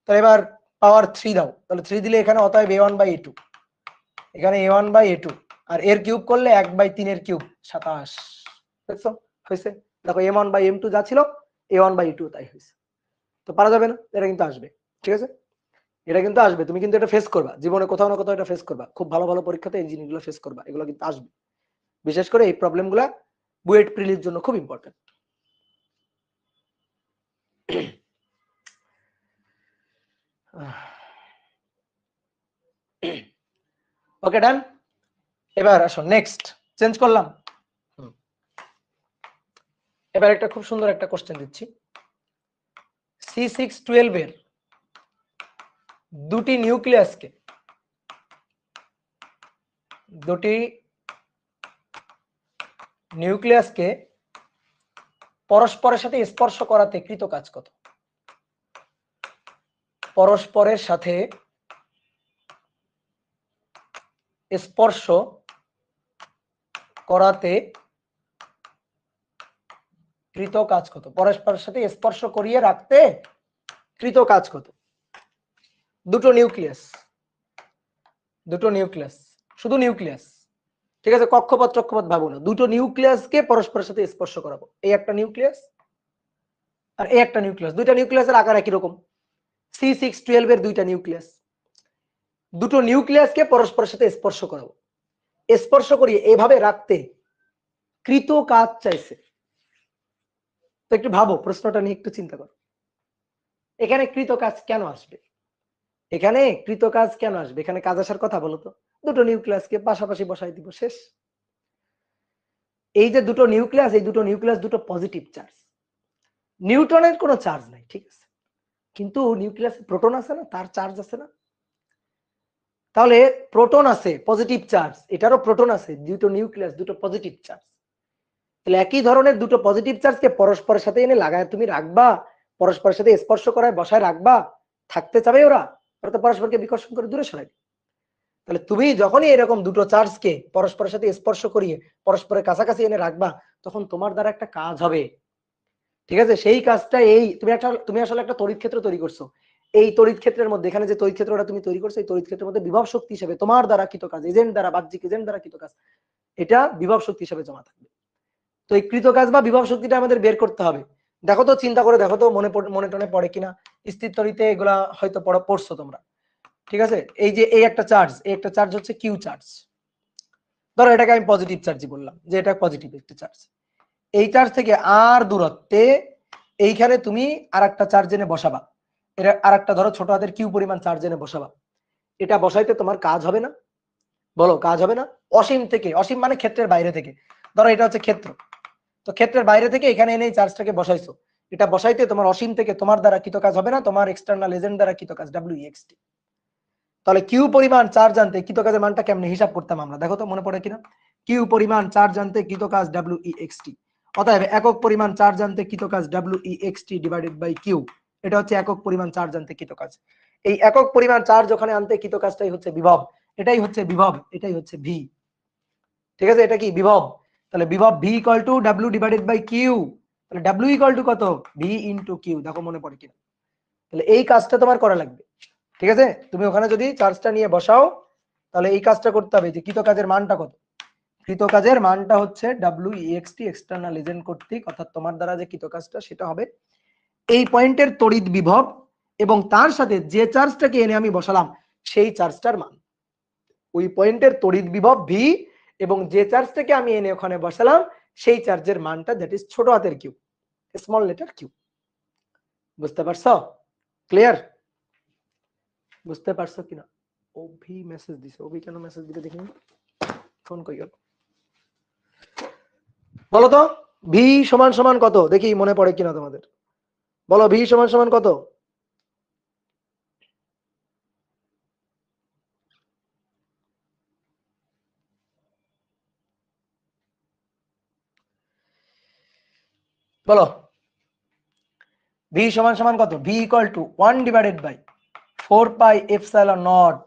তাহলে এবার পাওয়ার 3 দাও, তাহলে 3 দিলে এখানে অতএব A1/A2, এখানে A1/A2 আর এর কিউব করলে 1/3 এর কিউব 27। দেখছো হয়েছে? দেখো M1/M2 যা ছিল A1/A2 তাই হয়েছে। তো পারা যাবে না, এটা কিন্তু আসবে। ঠিক আছে, এটা কিন্তু আসবে, তুমি কিন্তু এটা ফেস করবা জীবনে, কোথাও না কোথাও এটা ফেস করবা। খুব ভালো ভালো পরীক্ষাতে এই জিনিসগুলো ফেস করবা, এগুলো কিন্তু আসবে। বিশেষ করে এই প্রবলেমগুলা বুয়েট প্রিলির জন্য খুব ইম্পর্টেন্ট। ওকে ডান। এবার আসো নেক্সট, চেঞ্জ করলাম। এবার একটা খুব সুন্দর একটা কোশ্চেন দিচ্ছি। C612 এর দুটি নিউক্লিয়াসকে পরস্পরের সাথে স্পর্শ করাতে কৃত কাজ কত? পরস্পরের সাথে স্পর্শ করাতে কৃত কাজ কত? পরস্পরের সাথে স্পর্শ করিয়ে রাখতে কৃত কাজ কত? দুটো নিউক্লিয়াস, শুধু নিউক্লিয়াস, ঠিক আছে, কক্ষপথ টক্ষপথ ভাবো না, দুটো নিউক্লিয়াসকে পরস্পরের সাথে স্পর্শ করাবো। এই একটা নিউক্লিয়াস আর এই একটা নিউক্লিয়াস, দুইটা নিউক্লিয়াসের আকার একই রকম। C612 এর দুইটা নিউক্লিয়াস, দুটো নিউক্লিয়াসকে পরস্পরের সাথে স্পর্শ করাবো, স্পর্শ করিয়ে এভাবে রাখতে কৃত কাজ চাইছে। তো একটু ভাবো, প্রশ্নটা নিয়ে একটু চিন্তা করো। এখানে কৃত কাজ কেন আসবে? এখানে কৃত কাজ কেন আসবে? এখানে কাজ আসার কথা বলো তো। দুটো নিউক্লিয়াসকে পাশাপাশি বসাই দিব, শেষ। এই যে দুটো নিউক্লিয়াস, এই দুটো নিউক্লিয়াস দুটো পজিটিভ চার্জ, নিউটনের কোনো চার্জ নাই, ঠিক আছে, কিন্তু নিউক্লিয়াসে প্রোটন আছে না, তার চার্জ আছে না। তাহলে প্রোটন আছে পজিটিভ চার্জ, এটারও প্রোটন আছে, দুটো নিউক্লিয়াস দুটো পজিটিভ চার্জ। তাহলে একই ধরনের দুটো পজিটিভ চার্জকে পরস্পরের সাথে এনে লাগায় তুমি রাখবা, পরস্পরের সাথে স্পর্শ করায় বসায় রাখবা, থাকতে চাবে ওরা? ওরা তো পরস্পরকে বিকর্ষণ করে দূরে সরাই। তাহলে তুমি যখনই এরকম দুটো চার্জকে পরস্পরের সাথে স্পর্শ করিয়ে পরস্পরের কাছাকাছি এনে রাখবা, তখন তোমার দ্বারা একটা কাজ হবে, ঠিক আছে। সেই কাজটা এই তুমি আসলে একটা তড়িৎ ক্ষেত্র তৈরি করছো। এই তড়িৎ ক্ষেত্রের মধ্যে, এখানে যে তড়িৎ ক্ষেত্রটা তুমি তৈরি করছো, এই তড়িৎ ক্ষেত্রের মধ্যে বিভব শক্তি হিসেবে তোমার দ্বারা কৃত কাজ, এজেন্ট দ্বারা, বাহ্যিক এজেন্ট দ্বারা কৃত কাজ, এটা বিভব শক্তি হিসেবে জমা থাকবে। তো এই কৃত কাজ বা বিভব শক্তিটা আমাদের বের করতে হবে। দেখো তো, চিন্তা করে দেখো তো, মনে টনে পড়ে কিনা। স্থির তড়িতে এগুলা হয়তো পড়ছো তোমরা, ঠিক আছে। এই যে এই একটা চার্জ হচ্ছে কিউ চার্জ, ধরো এটাকে আমি পজিটিভ চার্জই বললাম, যে এটা পজিটিভ একটা চার্জ। এই চার্জ থেকে আর দূরত্বে এইখানে তুমি আর একটা চার্জ এনে বসাবা, এটা আর একটা ধরো ছোট হাতের কিউ পরিমাণ চার্জ এনে বসাবা। এটা বসাইতে তোমার কাজ হবে না? বলো, কাজ হবে না? অসীম থেকে, অসীম মানে ক্ষেত্রের বাইরে থেকে, ধরো এটা হচ্ছে ক্ষেত্র, তো ক্ষেত্রের বাইরে থেকে এখানে এনে এই চার্জটাকে বসাইছো, এটা বসাইতে তোমার অসীম থেকে তোমার দ্বারা কৃত কাজ হবে না, তোমার এক্সটার্নাল এজেন্ট দ্বারা কৃত কাজ WeXT। তাহলে কিউ পরিমাণ চার্জ আনতে কৃত কাজের মানটা কেমনে হিসাব করতাম আমরা, দেখো তো মনে পড়ে কিনা। কিউ পরিমাণ চার্জ আনতে কৃত কাজ WeXT, অতএব একক পরিমাণ চার্জ আনতে কৃত কাজ WeXT ডিভাইডেড বাই কিউ। এটা হচ্ছে একক পরিমাণ চার্জ আনতে কৃত কাজ। এই একক পরিমাণ চার্জ ওখানে আনতে কৃত কাজটাই হচ্ছে বিভব, এটাই হচ্ছে বিভব, এটাই হচ্ছে ভি, ঠিক আছে। এটা কি বিভব? তাহলে বিভব V equal to W divided by Q. তাহলে ডাব্লিউ ইকুয়াল টু কত? V into Q. দেখো মনে পড়ে কিনা। তাহলে এই কাজটা তোমার করা লাগবে, ঠিক আছে। তুমি ওখানে যদি চার্জটা নিয়ে বসাও, তাহলে এই কাজটা করতে হবে যে কৃত কাজের মানটা কত। কৃত কাজের মানটা হচ্ছে WeXT এক্সটার্নাল এজেন্ট কর্তৃক, অর্থাৎ তোমার দ্বারা যে কৃত কাজটা সেটা হবে এই পয়েন্টের তড়িৎ বিভব এবং তার সাথে যে চার্জটাকে এনে আমি বসালাম সেই চার্জটার মান। ওই পয়েন্টের তড়িৎ বিভব ভি এবং যে চার্জটাকে আমি এনে ওখানে বসালাম সেই চার্জের মানটা, দ্যাট ইজ ছোট হাতের কিউ, স্মল লেটার কিউ। বুঝতে পারছো? ক্লিয়ার? বুঝতে পারছো কিনা? ওভি মেসেজ দিছে, ওভি কেন মেসেজ দিবে দেখি, ফোন কই গেল? বলো তো, ভি সমান সমান কত দেখি, মনে পড়ে কিনা তোমাদের, বলো ভি সমান সমান কত? বলো ভি সমান সমান কত? V equal to 1 divided by 4 pi epsilon naught.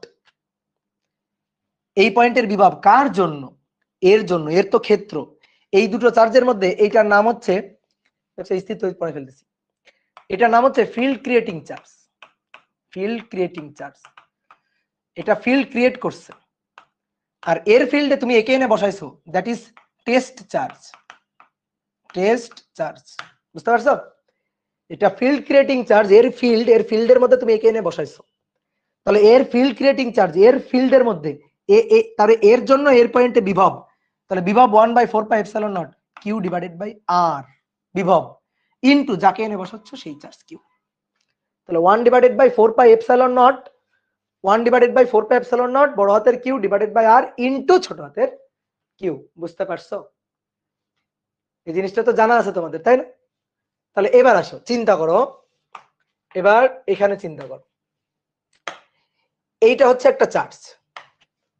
এই পয়েন্টের বিভব কার জন্য? এর জন্য। এর তো ক্ষেত্র। এই দুটো চার্জের মধ্যে এইটার নাম হচ্ছে, স্থির পড়ে ফেলতেছি, এটার নাম হচ্ছে field creating charge. Field creating charge, এটা ফিল্ড ক্রিয়েট করছে। আর এর ফিল্ডে তুমি একে এনে বসাইছো, that is test charge. Test charge, বুঝতে পারছো? এটা ফিল্ড ক্রিয়েটিং চার্জ, এর ফিল্ডের মধ্যে তুমি একে এনে বসাইছো। তাহলে এর ফিল্ড ক্রিয়েটিং চার্জ, এর ফিল্ডের মধ্যে তাহলে এর জন্য এর পয়েন্টে বিভব, তাহলে বিভব 1/4 pi epsilon nought q divided by r বিভব ইনটু যাকে এনে বসাচ্ছ সেই চার্জ কিউ। তাহলে 1/4 pi epsilon naught, 1/4 pi epsilon naught বড় হাতের কিউ ডিভাইডেড বাই আর ইনটু ছোট হাতের কিউ। বুঝতে পারছো? এই জিনিসটা তো জানা আছে তোমাদের, তাই না? তাহলে এবার আসো, চিন্তা করো, এবার এখানে চিন্তা করো, এইটা হচ্ছে একটা চার্জ,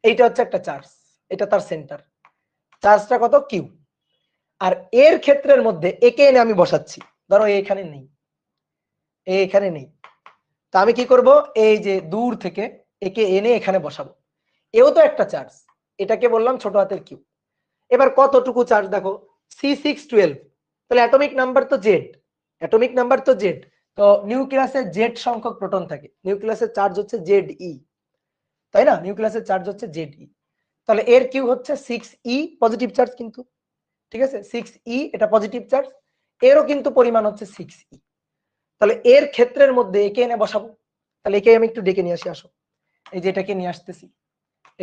এইটা হচ্ছে একটা চার্জ, এটা তার সেন্টার, চার্জটা কত? কিউ। আর এর ক্ষেত্রের মধ্যে একে এনে আমি বসাচ্ছি, ধরো এখানে নেই, এখানে নেই, তা আমি কি করব? এই যে দূর থেকে একে এনে এখানে বসাবো। এও তো একটা চার্জ, এটাকে বললাম ছোট হাতের কিউ। এবার কতটুকু চার্জ দেখো, C612, তাহলে অ্যাটমিক নাম্বার তো জেড, অ্যাটমিক নাম্বার তো জেড, তো নিউক্লিয়াসে জেড সংখ্যক প্রোটন থাকে, নিউক্লিয়াসের চার্জ হচ্ছে ZE, তাই না? নিউক্লিয়াসের চার্জ হচ্ছে ZE। তাহলে এর কিউ হচ্ছে 6E, পজিটিভ চার্জ কিন্তু, ঠিক আছে? 6E এটা পজিটিভ চার্জ, এরও কিন্তু পরিমাণ হচ্ছে 6E। তাহলে এর ক্ষেত্রের মধ্যে একে এনে বসাবো। তাহলে একে আমি একটু ডেকে নিয়ে আসি, আসো, এই যে এটাকে নিয়ে আসতেছি,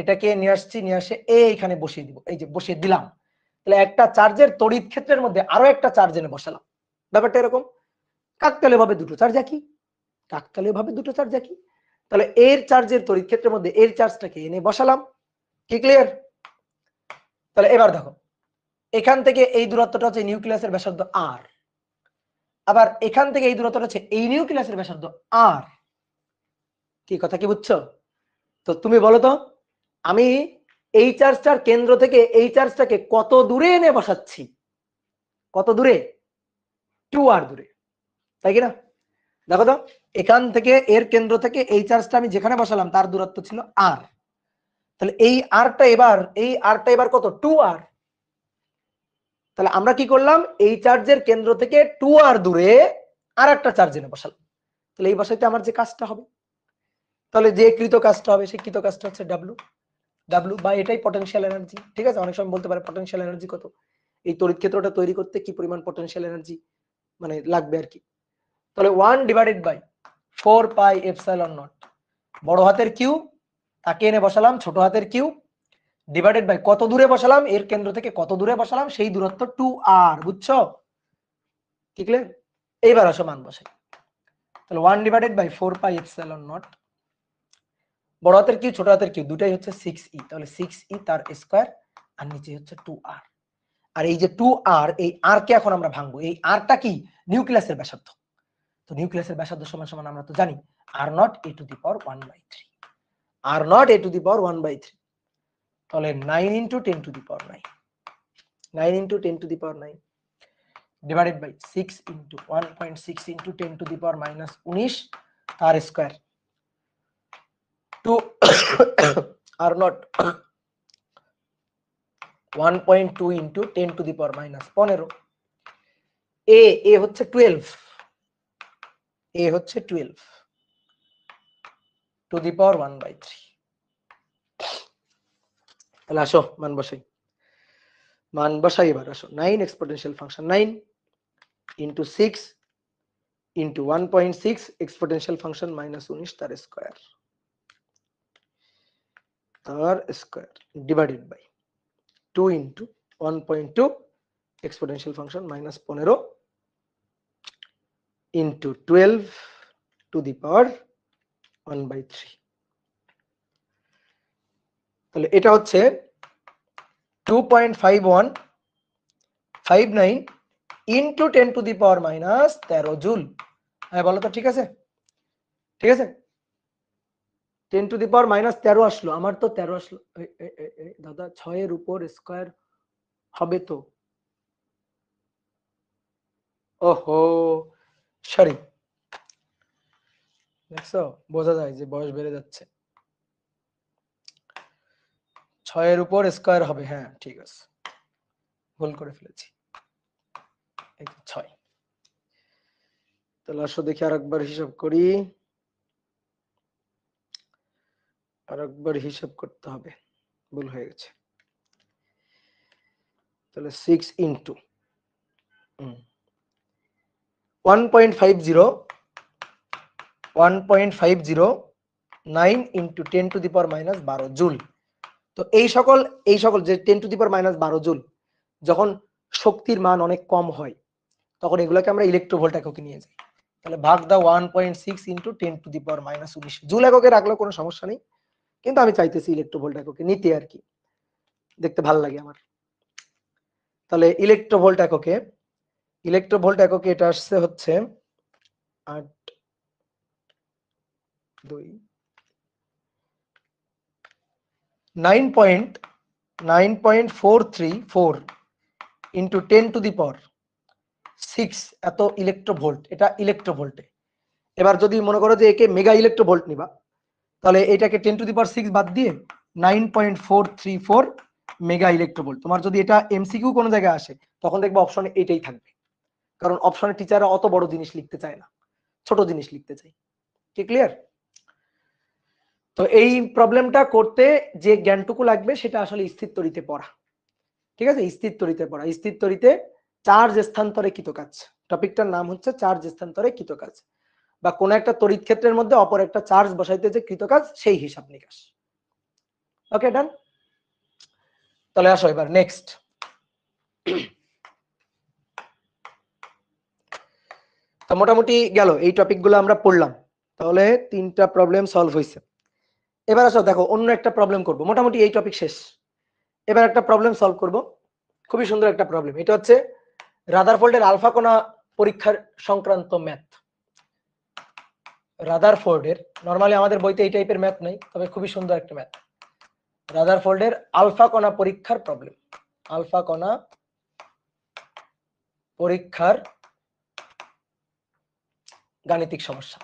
এটাকে নিয়ে আসছি, নিয়ে আসে এইখানে বসিয়ে দিব, এই যে বসিয়ে দিলাম। তাহলে একটা চার্জের তড়িৎ ক্ষেত্রের মধ্যে আরো একটা চার্জ এনে বসালাম। ব্যাপারটা এরকম, কাকতালীয় ভাবে দুটো চার্জ একই, কাকতালীয় ভাবে দুটো চার্জ একই। তাহলে এর চার্জের তড়িৎ ক্ষেত্রের মধ্যে এর চার্জটাকে এনে বসালাম। কি ক্লিয়ার? তাহলে এবার দেখো, এখান থেকে এই দূরত্বটা হচ্ছে নিউক্লিয়াসের ব্যাসার্ধ আর, আবার এখান থেকে এই দূরত্বটা হচ্ছে এই নিউক্লিয়াসের ব্যাসার্ধ আর। কি কথা কি বুঝছো? তো তুমি বলো তো, আমি এই চার্জটার কেন্দ্র থেকে এই চার্জটাকে কত দূরে এনে বসাচ্ছি? কত দূরে? 2r দূরে, তাই কি না? দেখো তো, এখান থেকে এর কেন্দ্র থেকে এই চার্জটা আমি যেখানে বসালাম তার দূরত্ব ছিল r, তাহলে এই rটা এবার কত? 2r। তাহলে আমরা কি করলাম? এই চার্জের কেন্দ্র থেকে 2r দূরে আর একটা চার্জ এনে বসালাম। তাহলে এই বসাইতে আমার যে কাজটা হবে, তাহলে যে কৃত কাজটা হবে সেই কৃত কাজটা হচ্ছে W, বা এটাই পটেনশিয়াল এনার্জি। ঠিক আছে? অনেক সময় বলতে পারে পটেনশিয়াল এনার্জি কত, এই তড়িৎ ক্ষেত্রটা তৈরি করতে কি পরিমাণ পটেনশিয়াল এনার্জি মানে লাগবে আর কি। তাহলে 1/4 পাই এপসাইলন নট বড় হাতের কিউ, তাকে এনে বসালাম ছোট হাতের কিউ, ডিভাইডেড বাই কত দূরে বসালাম, এর কেন্দ্র থেকে কত দূরে বসালাম সেই দূরত্ব 2r। বুঝছো? ঠিক আছে? এইবার আসো মান বসাই। তাহলে 1/4 পাই এপসাইলন নট বড় হাতের কিউ ছোট হাতের কিউ দুটাই হচ্ছে 6e, তাহলে 6e তার স্কয়ার আর নিচে হচ্ছে 2r। আর এই যে 2r, এই r কে এখন আমরা ভাঙবো। এই rটা কি? নিউক্লিয়াসের ব্যাসার্ধ। তো নিউক্লিয়াসের ব্যাসার্ধ সমান সমান আমরা তো জানি r nought a to the power 1/3, r nought a to the power 1/3, তাহলে 9 × 10 to the power 9, 9 × 10 to the power 9 divided by 6 × 1.6 × 10 to the power -19 তার square to r nought 1.2 × 10 to the power -15। এ হচ্ছে 12, এ হচ্ছে 12 টু দি পাওয়ার 1/3। তাহলে আসো মান বসাই, মান বসাই। এবার আসো 9 এক্সপোনেনশিয়াল ফাংশন 9 × 6 × 1.6 এক্সপোনেনশিয়াল ফাংশন -19 তার square divided by 2 × 1.2 exponential function -15 × 12 to the power 1/3। তাহলে এটা হচ্ছে 2.5159 × 10 টু দি পাওয়ার -13 জুল। হ্যাঁ বলো তো, ঠিক আছে? ঠিক আছে, 10 টু দি পাওয়ার -13 আসলো, আমার তো 13 আসলো। দাদা 6 এর উপর স্কয়ার হবে তো? ওহো সরি, দেখছো, বোঝা যায় যে বয়স বেড়ে যাচ্ছে। 6 এর উপর স্কয়ার হবে, হ্যাঁ ঠিক আছে, ভুল করে ফেলেছি, এই তো 6। তাহলে আসো দেখি আরেকবার হিসাব করি, আরেকবার হিসাব করতে হবে, ভুল হয়ে গেছে। তাহলে 6 into 1.50 1.509 into 10 to the power minus 12 joule. তো এই সকল যে 10 to the power minus 12 joule যখন শক্তির মান অনেক কম হয় তখন এগুলোকে আমরা ইলেকট্রোভোল্ট এককে নিয়ে যাই। তাহলে ভাগ দাও 1.6 into 10 to the power minus 19। Joule এককে রাখলেও কোনো সমস্যা নেই, কিন্তু আমি চাইতেছি ইলেকট্রোভোল্ট এককে নিতে আর কি, দেখতে ভালো লাগে আমার। তাহলে ইলেকট্রোভোল্ট এককে এটা আসছে হচ্ছে 8 2 9.434 ইন্টু 10 টু দি পাওয়ার 6 এত ইলেকট্রোভোল্ট, এটা ইলেকট্রোভোল্টে। এবার যদি মনে করো যে একে মেগা ইলেকট্রোভোল্ট নিবা, তাহলে এটাকে 10 টু দি পাওয়ার 6 বাদ দিয়ে 9.434 মেগা ইলেকট্রোভোল্ট। তোমার যদি এটা এমসিকিউ কোনো জায়গায় আসে তখন দেখবে অপশনে এটাই থাকবে, কারণ অপশনে টিচাররা অত বড় জিনিস লিখতে চায় না, ছোট জিনিস লিখতে চায়। কি ক্লিয়ার? তো এই প্রবলেমটা করতে যে জ্ঞানটুকু লাগবে সেটা আসলে স্থির তড়িতে পড়া, ঠিক আছে? স্থির তড়িতে পড়া, স্থির তড়িতে চার্জ স্থানান্তরে কৃতকাজ, টপিকটার নাম হচ্ছে চার্জ স্থানান্তরে কৃতকাজ, বা কোন একটা তড়িৎ ক্ষেত্রের মধ্যে অপর একটা চার্জ বসাইতে যে কৃতকাজ সেই হিসাব নিকাশ। ওকে ডান। তাহলে আসো এবার নেক্সট। তো মোটামুটি গেল, এই টপিকগুলো আমরা পড়লাম, তাহলে 3টা প্রবলেম সলভ হয়েছে। এবার আসো দেখো অন্য একটা প্রবলেম করব, মোটামুটি এই টপিক শেষ। এবার একটা প্রবলেম সলভ করব, খুবই সুন্দর একটা প্রবলেম। এটা হচ্ছে রাদারফোর্ডের আলফা কণা পরীক্ষার সংক্রান্ত ম্যাথ। রাদারফোর্ডের, নরমালি আমাদের বইতে এই টাইপের ম্যাথ নাই, তবে খুবই সুন্দর একটা ম্যাথ। রাদারফোর্ডের আলফা কণা পরীক্ষার প্রবলেম, আলফা কণা পরীক্ষার গাণিতিক সমস্যা,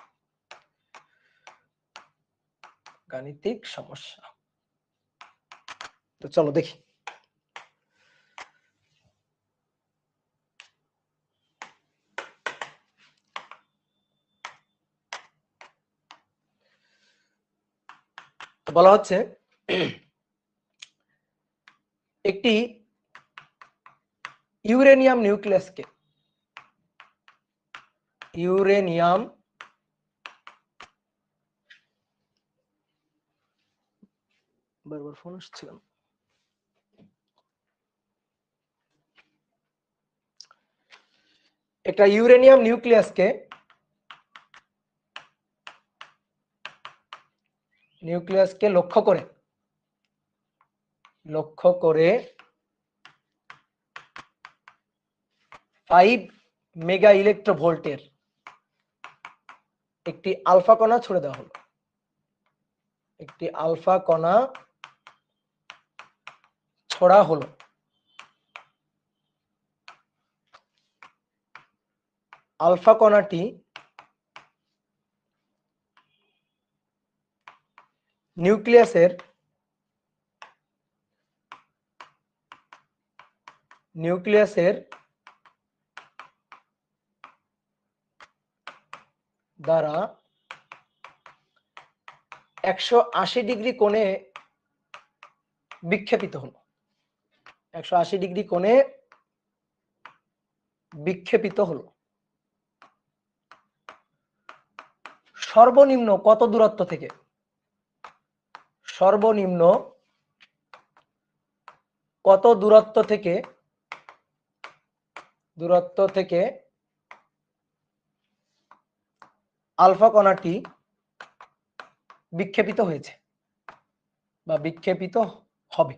গাণিতিক সমস্যা। তো চলো দেখি। বলা হচ্ছে একটি ইউরেনিয়াম নিউক্লিয়াসকে, ইউরেনিয়াম বারবার ফোন আসছিল, একটা ইউরেনিয়াম নিউক্লিয়াসকে লক্ষ্য করে 5 মেগা ইলেকট্রোভোল্টের একটি আলফা কণা ছুড়ে দেওয়া হলো, একটি আলফা কণা ছোড়া হলো। আলফা কণাটি নিউক্লিয়াসের দ্বারা 180 ডিগ্রি কোণে বিক্ষেপিত হলো, 180 ডিগ্রি কোণে বিক্ষেপিত হলো। সর্বনিম্ন কত দূরত্ব থেকে? সর্বনিম্ন কত দূরত্ব থেকে আলফা কণাটি বিক্ষেপিত হয়েছে বা বিক্ষেপিত হবে?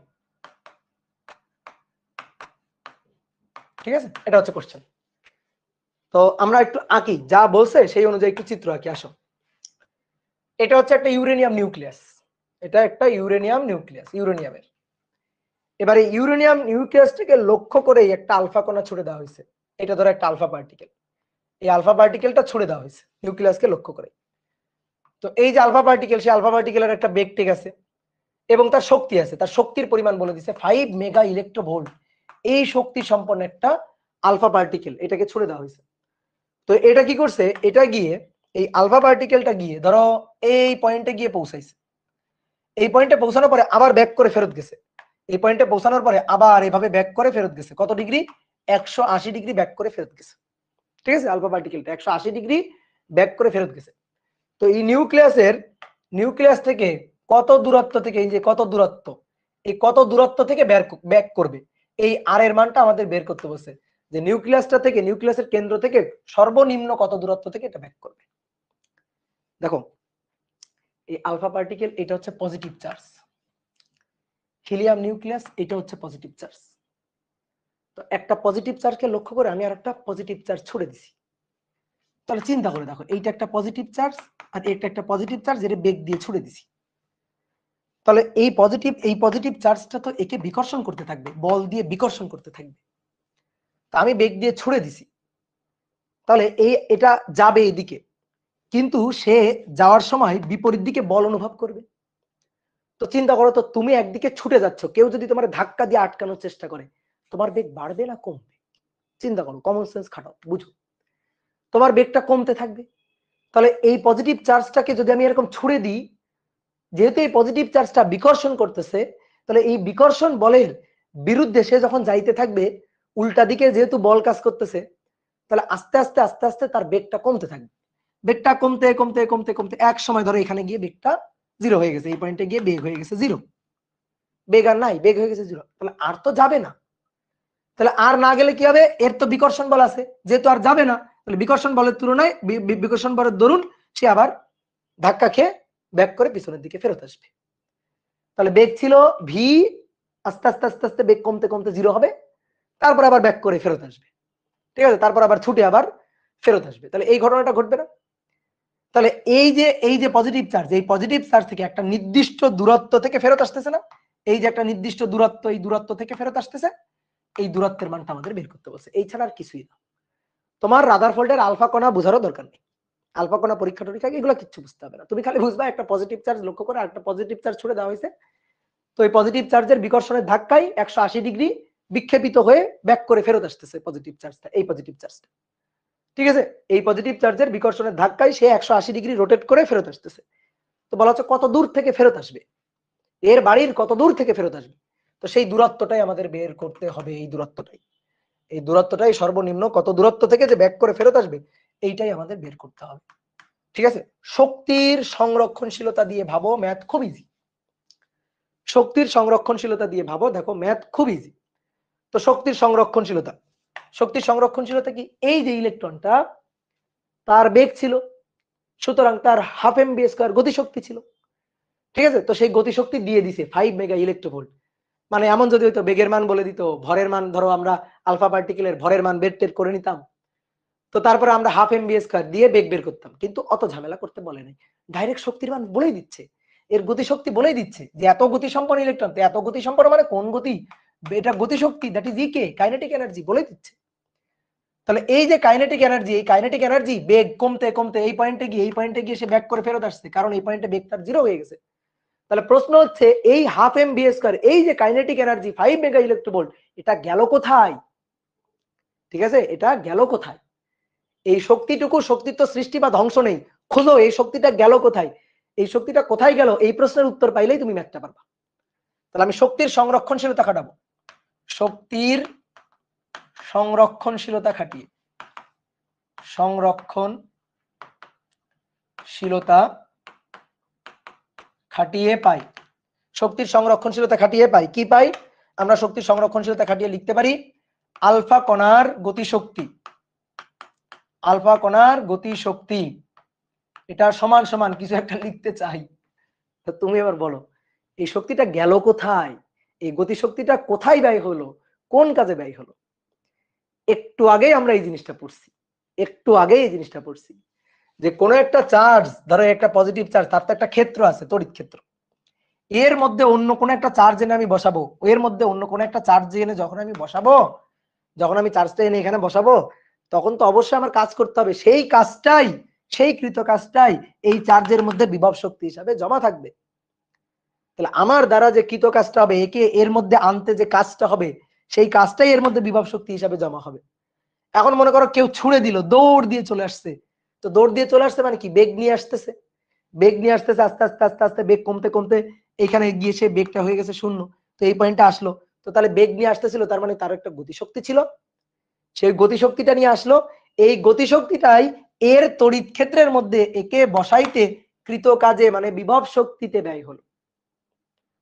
ঠিক আছে, এটা হচ্ছে কোশ্চেন। তো আমরা একটু আঁকি, যা বলছে সেই অনুযায়ী একটু চিত্র আঁকি। আসো, এটা হচ্ছে একটা ইউরেনিয়াম নিউক্লিয়াস, এটা একটা ইউরেনিয়াম নিউক্লিয়াস, ইউরেনিয়ামের। এবারে ইউরেনিয়াম নিউক্লিয়াসটাকে লক্ষ্য করেই একটা আলফা কণা ছুড়ে দেওয়া হয়েছে। এটা ধরো একটা আলফা পার্টিকেল, এই আলফা পার্টিকেলটা ছুড়ে দেওয়া হয়েছে নিউক্লিয়াসকে লক্ষ্য করে। তো এই যে আলফা পার্টিকেল, সেই আলফা পার্টিকেলের একটা বেগ টেক আছে এবং তার শক্তি আছে, তার শক্তির পরিমাণ বলে দিচ্ছে 5 মেগা ইলেকট্রোভোল্ট। এই শক্তি সম্পন্ন একটা আলফা পার্টিকেল, এটাকে ছুড়ে দেওয়া হয়েছে। তো এটা কি করছে, এটা গিয়ে এই আলফা পার্টিকেলটা গিয়ে ধরো এই পয়েন্টে গিয়ে পৌঁছাইছে, এই পয়েন্টে পৌঁছানোর পরে আবার ব্যাক করে ফেরত গেছে, এই পয়েন্টে পৌঁছানোর পরে আবার এভাবে ব্যাক করে ফেরত গেছে। কত ডিগ্রি? 180 ডিগ্রি ব্যাক করে ফেরত গেছে। ঠিক আছে, আলফা পার্টিকেলটা 180 ডিগ্রি ব্যাক করে ফেরত গেছে। তো এই নিউক্লিয়াস থেকে কত দূরত্ব থেকে, এই যে কত দূরত্ব, এই কত দূরত্ব থেকে ব্যাক করবে, এই আর এর মানটা আমাদের বের করতে বলছে, যে নিউক্লিয়াসটা থেকে, নিউক্লিয়াসের কেন্দ্র থেকে সর্বনিম্ন কত দূরত্ব থেকে এটা ব্যাক করবে। দেখো এই আলফা পার্টিকেল, এটা হচ্ছে পজিটিভ চার্জ, হিলিয়াম নিউক্লিয়াস এটা হচ্ছে পজিটিভ চার্জ। তো একটা পজিটিভ চার্জকে লক্ষ্য করে আমি আর একটা পজিটিভ চার্জ ছুড়ে দিছি। তাহলে চিন্তা করে দেখো, এইটা একটা পজিটিভ চার্জ আর এটা একটা পজিটিভ চার্জ, এর বেগ দিয়ে ছুড়ে দিছি। তাহলে এই পজিটিভ চার্জটা তো একে বিকর্ষণ করতে থাকবে, বল দিয়ে বিকর্ষণ করতে থাকবে। তা আমি বেগ দিয়ে ছুড়ে দিছি, তাহলে এটা যাবে এদিকে, কিন্তু সে যাওয়ার সময় বিপরীত দিকে বল অনুভব করবে। তো চিন্তা করো তো, তুমি একদিকে ছুটে যাচ্ছ, কেউ যদি তোমার ধাক্কা দিয়ে আটকানোর চেষ্টা করে, তোমার বেগ বাড়বে না কমবে? চিন্তা করো, কমন সেন্স খাটাও, বুঝো, তোমার বেগটা কমতে থাকবে। তাহলে এই পজিটিভ চার্জটাকে যদি আমি এরকম ছুড়ে দিই, যেহেতু এই পজিটিভ চার্জটা বিকর্ষণ করতেছে, তাহলে এই বিকর্ষণ বলের বিরুদ্ধে সে যখন যাইতে থাকবে, উল্টা দিকে যেহেতু বল কাজ করতেছে, তাহলে আস্তে আস্তে আস্তে আস্তে তার বেগটা কমতে থাকবে। বেগটা কমতে কমতে কমতে কমতে এক সময় ধরো এখানে গিয়ে বেগটা জিরো হয়ে গেছে, এই পয়েন্টে গিয়ে বেগ হয়ে গেছে জিরো, বেগ আর নাই, বেগ হয়ে গেছে জিরো। তাহলে আর তো যাবে না, তাহলে আর না গেলে কি হবে, এর তো বিকর্ষণ বল আছে, যেহেতু আর যাবে না, তাহলে বিকর্ষণ বলের তুলনায় বিকর্ষণ বলের দরুন সে আবার ধাক্কা খেয়ে ব্যাক করে পিছনের দিকে ফেরত আসবে। তাহলে বেগ ছিল ভি, আস্তে আস্তে আস্তে আস্তে বেগ কমতে কমতে জিরো হবে, তারপর আবার ব্যাক করে ফেরত আসবে। ঠিক আছে, তারপর আবার ছুটে আবার ফেরত আসবে। তাহলে এই ঘটনাটা ঘটবে না? তাহলে এই যে পজিটিভ চার্জ, এই পজিটিভ চার্জ থেকে একটা নির্দিষ্ট দূরত্ব থেকে ফেরত আসতেছে না, এই যে একটা নির্দিষ্ট দূরত্ব, এই দূরত্ব থেকে ফেরত আসতেছে, এই দূরত্বের মানটা আমাদের বের করতে বলছে, এই ছাড়া আর কিছুই না। তোমার রাদারফোল্ডের আলফা কণা বোঝারও দরকার নেই, আলফা কণা পরীক্ষা টরীক্ষা এগুলো কিচ্ছু বুঝতে হবে না, তুমি খালি বুঝবা একটা পজিটিভ চার্জ লক্ষ্য করে একটা পজিটিভ চার্জ ছুড়ে দেওয়া হয়েছে, তো এই পজিটিভ চার্জের বিকর্ষণের ধাক্কায় 180 ডিগ্রি বিক্ষেপিত হয়ে ব্যাক করে ফেরত আসতেছে পজিটিভ চার্জটা, এই পজিটিভ চার্জটা। ঠিক আছে, এই পজিটিভ চার্জের বিকর্ষণের ধাক্কায় সে 180 ডিগ্রি রোটেট করে ফেরত আসতেছে। তো বলা হচ্ছে কত দূর থেকে ফেরত আসবে, এর বাড়ির কত দূর থেকে ফেরত আসবে, তো সেই দূরত্বটাই আমাদের বের করতে হবে। এই দূরত্বটাই সর্বনিম্ন কত দূরত্ব থেকে যে ব্যাক করে ফেরত আসবে, এইটাই আমাদের বের করতে হবে। ঠিক আছে, শক্তির সংরক্ষণশীলতা দিয়ে ভাবো, ম্যাথ খুব ইজি। শক্তির সংরক্ষণশীলতা দিয়ে ভাবো, দেখো ম্যাথ খুব ইজি। তো শক্তির সংরক্ষণশীলতা কি, এই যে ইলেকট্রনটা, তার বেগ ছিল, সুতরাং তার হাফ এম বি স্কয়ার গতিশক্তি ছিল। ঠিক আছে, তো সেই গতিশক্তি দিয়ে দিছে 5 মেগা ইলেকট্রোভোল্ট। মানে এমন যদি হইতো বেগের মান বলে দিত, ভরের মান, ধরো আমরা আলফা পার্টিকেলের ভরের মান বের টের করে নিতাম, তো তারপরে আমরা হাফ এম বি স্কয়ার দিয়ে বেগ বের করতাম, কিন্তু অত ঝামেলা করতে বলে নাই, ডাইরেক্ট শক্তির মান বলেই দিচ্ছে, এর গতিশক্তি বলেই দিচ্ছে যে এত গতি সম্পন্ন ইলেকট্রন, তো এত গতি সম্পন্ন মানে কোন গতি, এটা গতিশক্তি, that is E K, kinetic energy বলেই দিচ্ছে। তাহলে এই যে কাইনেটিক এনার্জি, এই কাইনেটিক এনার্জি বেগ কমতে কমতে এই পয়েন্টে গিয়ে সে ব্যাক করে ফেরত আসছে, কারণ এই পয়েন্টে বেগ তার জিরো হয়ে গেছে। তাহলে প্রশ্ন হচ্ছে এই হাফ এম বি স্কয়ার, এই যে কাইনেটিক এনার্জি 5 মেগা ইলেকট্রোভোল্ট, এটা গেল কোথায়? ঠিক আছে, এটা গেল কোথায়? এই শক্তিটুকু, শক্তির তো সৃষ্টি বা ধ্বংস নেই, খোঁজো এই শক্তিটা গেল কোথায়, এই শক্তিটা কোথায় গেল, এই প্রশ্নের উত্তর পাইলেই তুমি ম্যাথটা পারবা। তাহলে আমি শক্তির সংরক্ষণশীলতা খাটাবো, শক্তির সংরক্ষণশীলতা খাটিয়ে, পাই, শক্তির সংরক্ষণশীলতা খাটিয়ে পাই, কি পাই আমরা? শক্তির সংরক্ষণশীলতা খাটিয়ে লিখতে পারি আলফা কণার গতিশক্তি, এটা সমান সমান কিছু একটা লিখতে চাই। তো তুমি এবার বলো এই শক্তিটা গেল কোথায়, এই গতিশক্তিটা কোথায় ব্যয় হলো, কোন কাজে ব্যয় হলো? একটু আগেই আমরা এই জিনিসটা পড়ছি, যে কোনো একটা চার্জ, ধরো একটা পজিটিভ চার্জ, তার তো একটা ক্ষেত্র আছে, তড়িৎ ক্ষেত্র, এর মধ্যে অন্য কোনো একটা চার্জ এনে আমি বসাবো, এর মধ্যে অন্য কোনো একটা চার্জ এনে যখন আমি চার্জটা এনে এখানে বসাবো, তখন তো অবশ্যই আমার কাজ করতে হবে, সেই কাজটাই সেই কৃত কাজটাই এই চার্জের মধ্যে বিভব শক্তি হিসাবে জমা থাকবে। তাহলে আমার দ্বারা যে কৃত কাজটা হবে, একে এর মধ্যে আনতে যে কাজটা হবে, সেই কাজটাই এর মধ্যে বিভব শক্তি হিসাবে জমা হবে। এখন মনে করো কেউ ছুঁড়ে দিল, দৌড় দিয়ে চলে আসছে, তো দৌড় দিয়ে চলে আসছে মানে কি, বেগ নিয়ে আসতেছে, বেগ নিয়ে আসতেছে, আস্তে আস্তে আস্তে আস্তে বেগ কমতে কমতে এখানে গিয়ে সে বেগটা হয়ে গেছে শূন্য, তো এই পয়েন্টে আসলো। তো তাহলে বেগ নিয়ে আসতেছিল, তার মানে তার একটা গতিশক্তি ছিল, সেই গতিশক্তিটা নিয়ে আসলো। এই গতিশক্তিটাই এর তড়িৎ ক্ষেত্রের মধ্যে একে বসাইতে কৃত কাজে মানে বিভব শক্তিতে ব্যয় হলো।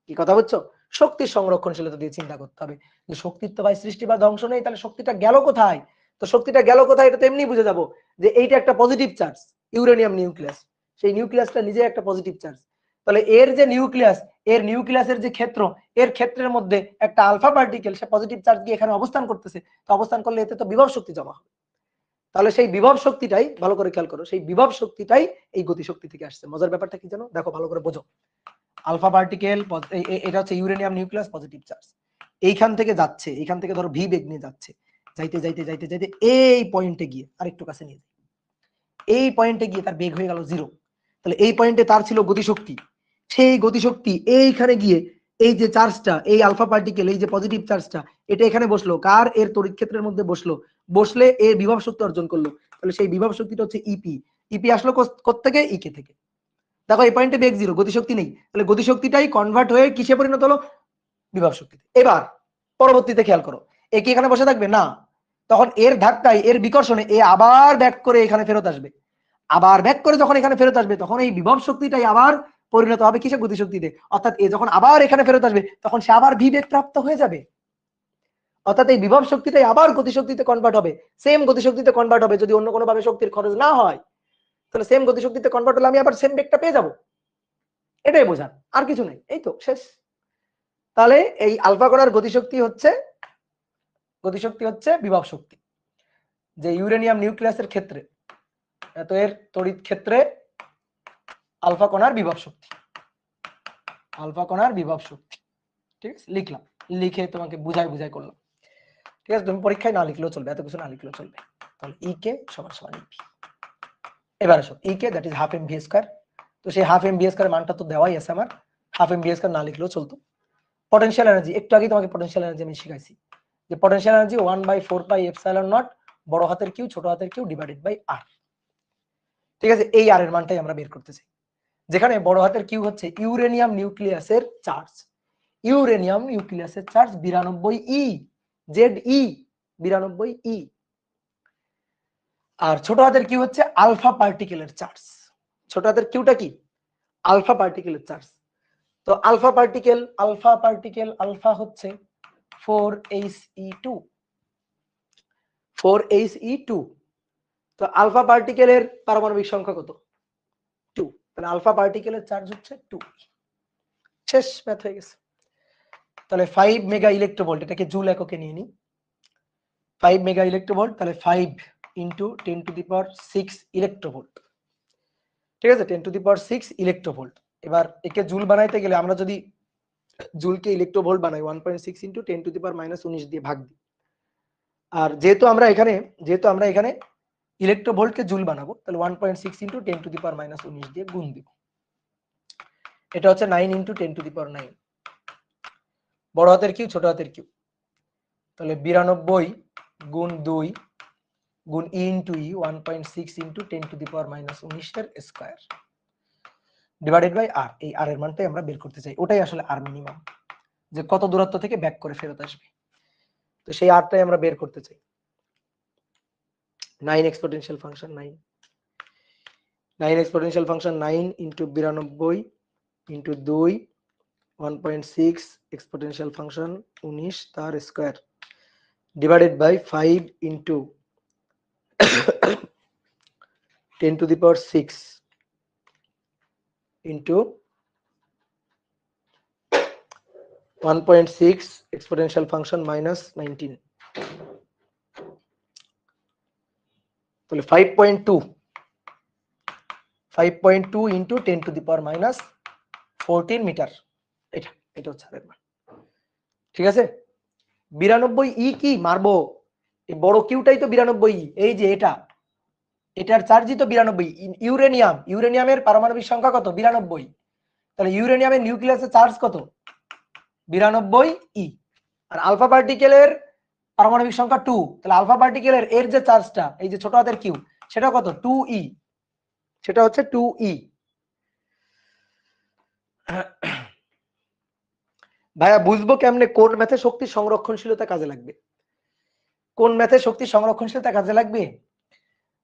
কি কথা বুঝছো? শক্তির সংরক্ষণশীলতা দিয়ে চিন্তা করতে হবে যে শক্তির তো ভাই সৃষ্টি বা ধ্বংস নেই, তাহলে শক্তিটা গেল কোথায়? তো শক্তিটা গেল কোথায় এটা তো এমনি বুঝে যাবো যে এইটা একটা পজিটিভ চার্জ, ইউরেনিয়াম নিউক্লিয়াস, সেই নিউক্লিয়াসটা নিজে একটা পজিটিভ চার্জ। তাহলে এর যে নিউক্লিয়াস, এর নিউক্লিয়াসের যে ক্ষেত্র, এর ক্ষেত্রের মধ্যে একটা আলফা পার্টিকেল সে পজিটিভ চার্জ গিয়ে এখানে অবস্থান করতেছে, তো অবস্থান করলে এতে তো বিভব শক্তি জমা হবে। তাহলে সেই বিভব শক্তিটাই, ভালো করে খেয়াল করো, সেই বিভব শক্তিটাই এই গতিশক্তি থেকে আসছে। মজার ব্যাপারটা কি জানো? দেখো ভালো করে বোঝো। আলফা পার্টিকেল, এটা হচ্ছে ইউরেনিয়াম নিউক্লিয়াস, পজিটিভ চার্জ, এইখান থেকে যাচ্ছে, এইখান থেকে ধরো ভি বেগ নিয়ে যাচ্ছে, যাইতে যাইতে যাইতে যাইতে এই পয়েন্টে গিয়ে আরেকটু কাছে নিয়ে যায়, এই পয়েন্টে গিয়ে তার বেগ হয়ে গেল 0। তাহলে এই পয়েন্টে তার ছিল গতিশক্তি, সেই গতিশক্তি এইখানে গিয়ে এই যে চার্জটা, এই আলফা পার্টিকেল, এই যে পজিটিভ চার্জটা, এটা এখানে বসলো, কার? এর তড়িৎ ক্ষেত্রের মধ্যে বসলো, বসলে এর বিভব শক্তি অর্জন করলো। তাহলে সেই বিভব শক্তিটা হচ্ছে ইপি। ইপি আসলো কোত্থেকে? ইকে থেকে। দেখো এই পয়েন্টে বেগ 0, গতিশক্তি নেই, তাহলে গতিশক্তিটাই কনভার্ট হয়ে কিসে পরিণত হলো? বিভব শক্তিতে। এবার পরবর্তীতে খেয়াল করো, এ কি এখানে বসে থাকবে? না, তখন এর ধাক্কায়, এর বিকর্ষণে এ আবার ব্যাক করে এখানে ফেরত আসবে। আবার ব্যাক করে যখন এখানে ফেরত আসবে, তখন এই বিভব শক্তিটাই আবার পরিণত হবে কিসে? গতিশক্তিতে। অর্থাৎ এ যখন আবার এখানে ফেরত আসবে, তখন সে আবার ভি বেগ প্রাপ্ত হয়ে যাবে। অর্থাৎ এই বিভব শক্তিটাই আবার গতিশক্তিতে কনভার্ট হবে, সেম গতিশক্তিতে কনভার্ট হবে। যদি অন্য কোনো ভাবে শক্তির খরচ না হয়, তাহলে সেম গতিশক্তিতে কনভার্ট হলে আমি আবার সেম বেগটা পেয়ে যাবো। এটাই বোঝান, আর কিছু নেই, এই তো শেষ। তাহলে এই আলফা কণার গতিশক্তি হচ্ছে বিভব শক্তি, যে ইউরেনিয়াম নিউক্লিয়াসের ক্ষেত্রে, এত এর তড়িৎ ক্ষেত্রে আলফা কণার বিভব শক্তি, আলফা কণার বিভব শক্তি। ঠিক আছে, লিখলাম, লিখে তোমাকে বুঝাই করলাম। ঠিক আছে, তুমি পরীক্ষায় না লিখলেও চলবে, এত কিছু না লিখলেও চলবে। তাহলে ই কে সমান সমান ইপি। এবার আসো, E K that is half m v square. তো সেই হাফ এম ভি স্কয়ার মানটা তো দেওয়াই আছে আমার, হাফ এম ভি স্কয়ার না লিখলেও চলতো। পটেনশিয়াল এনার্জি, একটু আগে তোমাকে পটেনশিয়াল এনার্জি আমি শিখাইছি, যে potential energy 1/4 pi epsilon naught বড় হাতের কিউ ছোট হাতের কিউ ডিভাইডেড বাই আর। ঠিক আছে, এই আর এর মানটাই আমরা বের করতে চাই, যেখানে বড় হাতের কিউ হচ্ছে ইউরেনিয়াম নিউক্লিয়াসের চার্জ, ইউরেনিয়াম নিউক্লিয়াসের চার্জ 92 ই, জেড ই 92 ই। আর ছোট হাতের কিউ হচ্ছে আলফা পার্টিকেলের চার্জ, ছোট হাতের কিউটা কি? আলফা পার্টিকেলের চার্জ। তো আলফা পার্টিকেল আলফা হচ্ছে 4He2, 4He2। তো আলফা পার্টিকেলের পারমাণবিক সংখ্যা কত? 2। তাহলে আলফা পার্টিকেলের চার্জ হচ্ছে 2। শেষ, ম্যাথ হয়ে গেছে। তাহলে 5 মেগা ইলেকট্রোভোল্ট, এটাকে জুল এককে নিয়ে নি, 5 মেগা ইলেকট্রোভোল্ট, তাহলে 5 ইন্টু 10⁶ ইলেকট্রোভোল্ট। ঠিক আছে, 10⁶ ইলেকট্রোভোল্ট। এবার একে জুল বানাইতে গেলে আমরা যদি জুলকে ইলেকট্রোভোল্ট বানাই 1.6 ইন্টু 10⁻⁻⁻⁻⁻⁻⁻⁻⁻⁻⁻⁻⁻⁻⁻⁻⁻⁻⁻⁻⁻⁻⁻⁻⁻⁻⁻⁻⁻⁻⁻⁻⁻⁻⁻⁻⁻⁻⁻⁻⁻⁻⁻⁻⁻⁻⁻⁻⁻⁻⁻⁻⁻⁻⁻⁻⁻⁻⁻⁻⁻⁻⁻⁻⁻⁻⁻⁻⁻⁻⁻⁻⁻⁻⁻⁻⁻⁻⁻⁻⁻⁻⁻⁻⁻⁻⁻⁻⁻⁻⁻⁻⁻⁻⁻⁻⁻⁻⁻⁻⁻⁻⁻तो এটাকে জুল বানাবো, তাহলে 1.6 ইন্টু 10⁻⁻⁻⁻⁻⁻⁻⁻⁻⁻⁻⁻⁻⁻⁻⁻⁻⁻⁻⁻⁻⁻⁻⁻⁻⁻⁻⁻⁻⁻⁻⁻⁻⁻⁻⁻⁻⁻⁻⁻⁻⁻⁻⁻⁻⁻⁻⁻⁻⁻⁻⁻⁻⁻⁻⁻⁻⁻⁻⁻⁻⁻⁻⁻⁻⁻⁻⁻⁻⁻⁻⁻⁻⁻⁻⁻⁻⁻⁻⁻⁻⁻⁻⁻⁻⁻⁻⁻⁻⁻⁻⁻⁻⁻⁻⁻⁻⁻⁻⁻⁻বড় হাতের কিউ ছোট হাতের কিউ, তাহলে 92 গুণ 2 গুণ ই ইন্টু ই 1.6 ইন্টু 10⁻⁻⁻⁻⁻⁻⁻⁻⁻⁻⁻⁻⁻⁻⁻⁻⁻⁻⁻⁻⁻⁻⁻⁻⁻⁻⁻⁻⁻⁻⁻⁻⁻⁻⁻⁻⁻⁻⁻⁻⁻⁻⁻⁻⁻⁻⁻⁻⁻⁻⁻⁻⁻⁻⁻⁻⁻⁻⁻⁻⁻⁻⁻⁻⁻⁻⁻⁻⁻⁻⁻⁻⁻⁻⁻⁻⁻⁻⁻⁻⁻যে কত দূরত্ব থেকে ব্যাক করে ফেরত আসবে, তো সেই আরটাই আমরা বের করতে চাই। 9 exponential function 9 exponential function 9 into 92 into 2 1.6 exponential function 19 তার square divided by 5 into 10⁶ into 1.6 exponential function minus 19, তাহলে 5.2 ইন্টু 10⁻⁻14 মিটার, এটা হচ্ছে আরের মান। ঠিক আছে, 92 ই কি মারবো, এই বড় কিউটাই তো 92 ই, এই যে এটা এটার চার্জই তো 92। ইউরেনিয়ামের পারমাণবিক সংখ্যা কত? 92। তাহলে ইউরেনিয়ামের নিউক্লিয়াসের চার্জ কত? 92 ই। আর আলফা পার্টিকেলের পারমাণবিক সংখ্যা 2। তাহলে আলফা পার্টিকেলের এর যে চার্জটা, এই যে ছোট হাতের কিউ, সেটা কত? 2 ই। সেটা হচ্ছে 2 ই। ভাইয়া বুঝবো কেমনে কোন ম্যাথে শক্তি সংরক্ষণশীলতা কাজে লাগবে? কোন ম্যাথে শক্তি সংরক্ষণশীলতা কাজে লাগবে?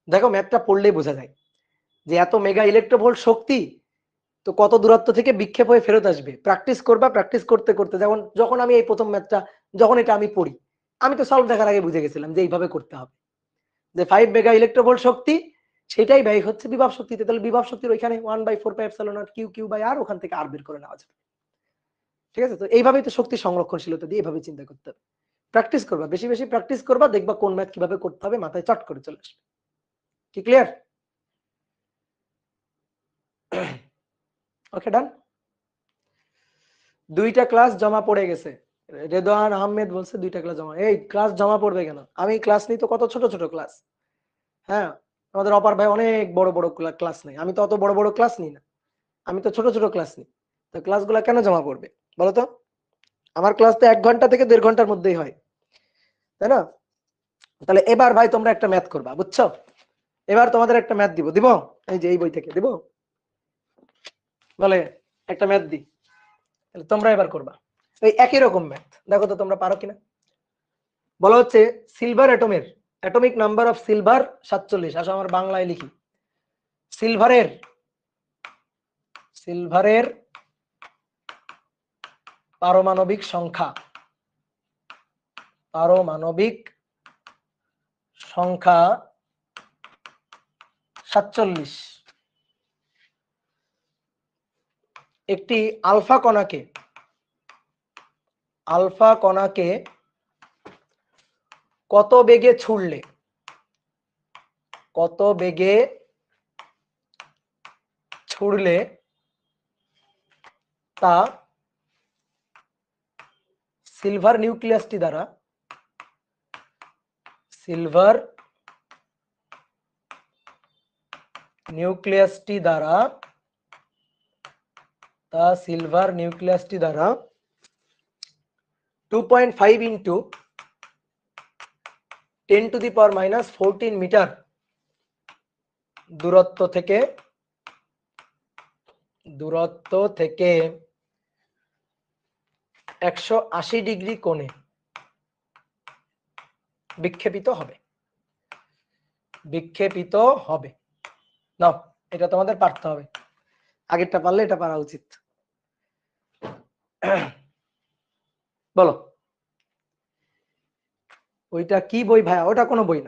দেখো ম্যাথটা পড়লেই বোঝা যায় যে এত মেগা ইলেকট্রোভোল্ট শক্তি তো কত দূরত্ব থেকে বিক্ষেপ হয়ে ফেরত আসবে। প্র্যাকটিস করবা, প্র্যাকটিস করতে করতে, যেমন যখন আমি এই প্রথম ম্যাথটা যখন এটা আমি পড়ি, আমি তো সলভ দেখার আগে বুঝে গেছিলাম যে এইভাবে করতে হবে, যে 5 মেগা ইলেকট্রোভোল্ট শক্তি সেটাই ব্যয় হচ্ছে বিভব শক্তিতে। তাহলে বিভব শক্তির ওইখানে 1/4πε0 কিউ কিউ বাই আর, ওখান থেকে আর বের করে নেওয়া যাবে। ঠিক আছে? তো এইভাবেই তো শক্তি সংরক্ষণশীলতা দিয়ে এইভাবে চিন্তা করতে হবে। প্র্যাকটিস করবা, বেশি বেশি প্র্যাকটিস করবা, দেখবা কোন ম্যাথ কিভাবে করতে হবে মাথায় চট করে চলে আসবে। কি ক্লিয়ার? ওকে ডান। 2টা ক্লাস জমা পড়ে গেছে। রেদওয়ান আহমেদ বলছে 2টা ক্লাস জমা। এই ক্লাস জমা পড়বে কেন? আমি ক্লাস নিই তো কত ছোট ছোট ক্লাস। হ্যাঁ, আমাদের অপার ভাই অনেক বড় বড় ক্লাস নেই, আমি তো অত বড় বড় ক্লাস নিই না, আমি তো ছোট ছোট ক্লাস নিই। তো ক্লাসগুলো কেন জমা পড়বে বলো তো? আমার ক্লাস তো 1 ঘন্টা থেকে 1.5 ঘন্টার মধ্যেই হয়, তাই না? তাহলে এবার ভাই তোমরা একটা ম্যাথ করবা, বুঝছো? এবার তোমাদের একটা ম্যাথ দিব, দিব এই যে এই বই থেকে দিব, বলে একটা ম্যাথ দিই, তাহলে তোমরা এবার করবা এই একই রকম ম্যাথ। দেখো তো তোমরা পারো কিনা। বলা হচ্ছে সিলভার অ্যাটমের অ্যাটমিক নাম্বার অফ সিলভার 47। আসো আমার বাংলায় লিখি। সিলভারের পারমাণবিক সংখ্যা 47। একটি আলফা কণাকে কত বেগে ছুড়লে তা সিলভার নিউক্লিয়াসটি দ্বারা 2.5 ইন্টু 10⁻⁻14 মিটার দূরত্ব থেকে 180 ডিগ্রি কোণে বিক্ষেপিত হবে। নাও এটা তোমাদের পারতে হবে, আগেরটা পারলে এটা পারা উচিত। বলো ওইটা কি বই ভাইয়া? ওটা কোনো বই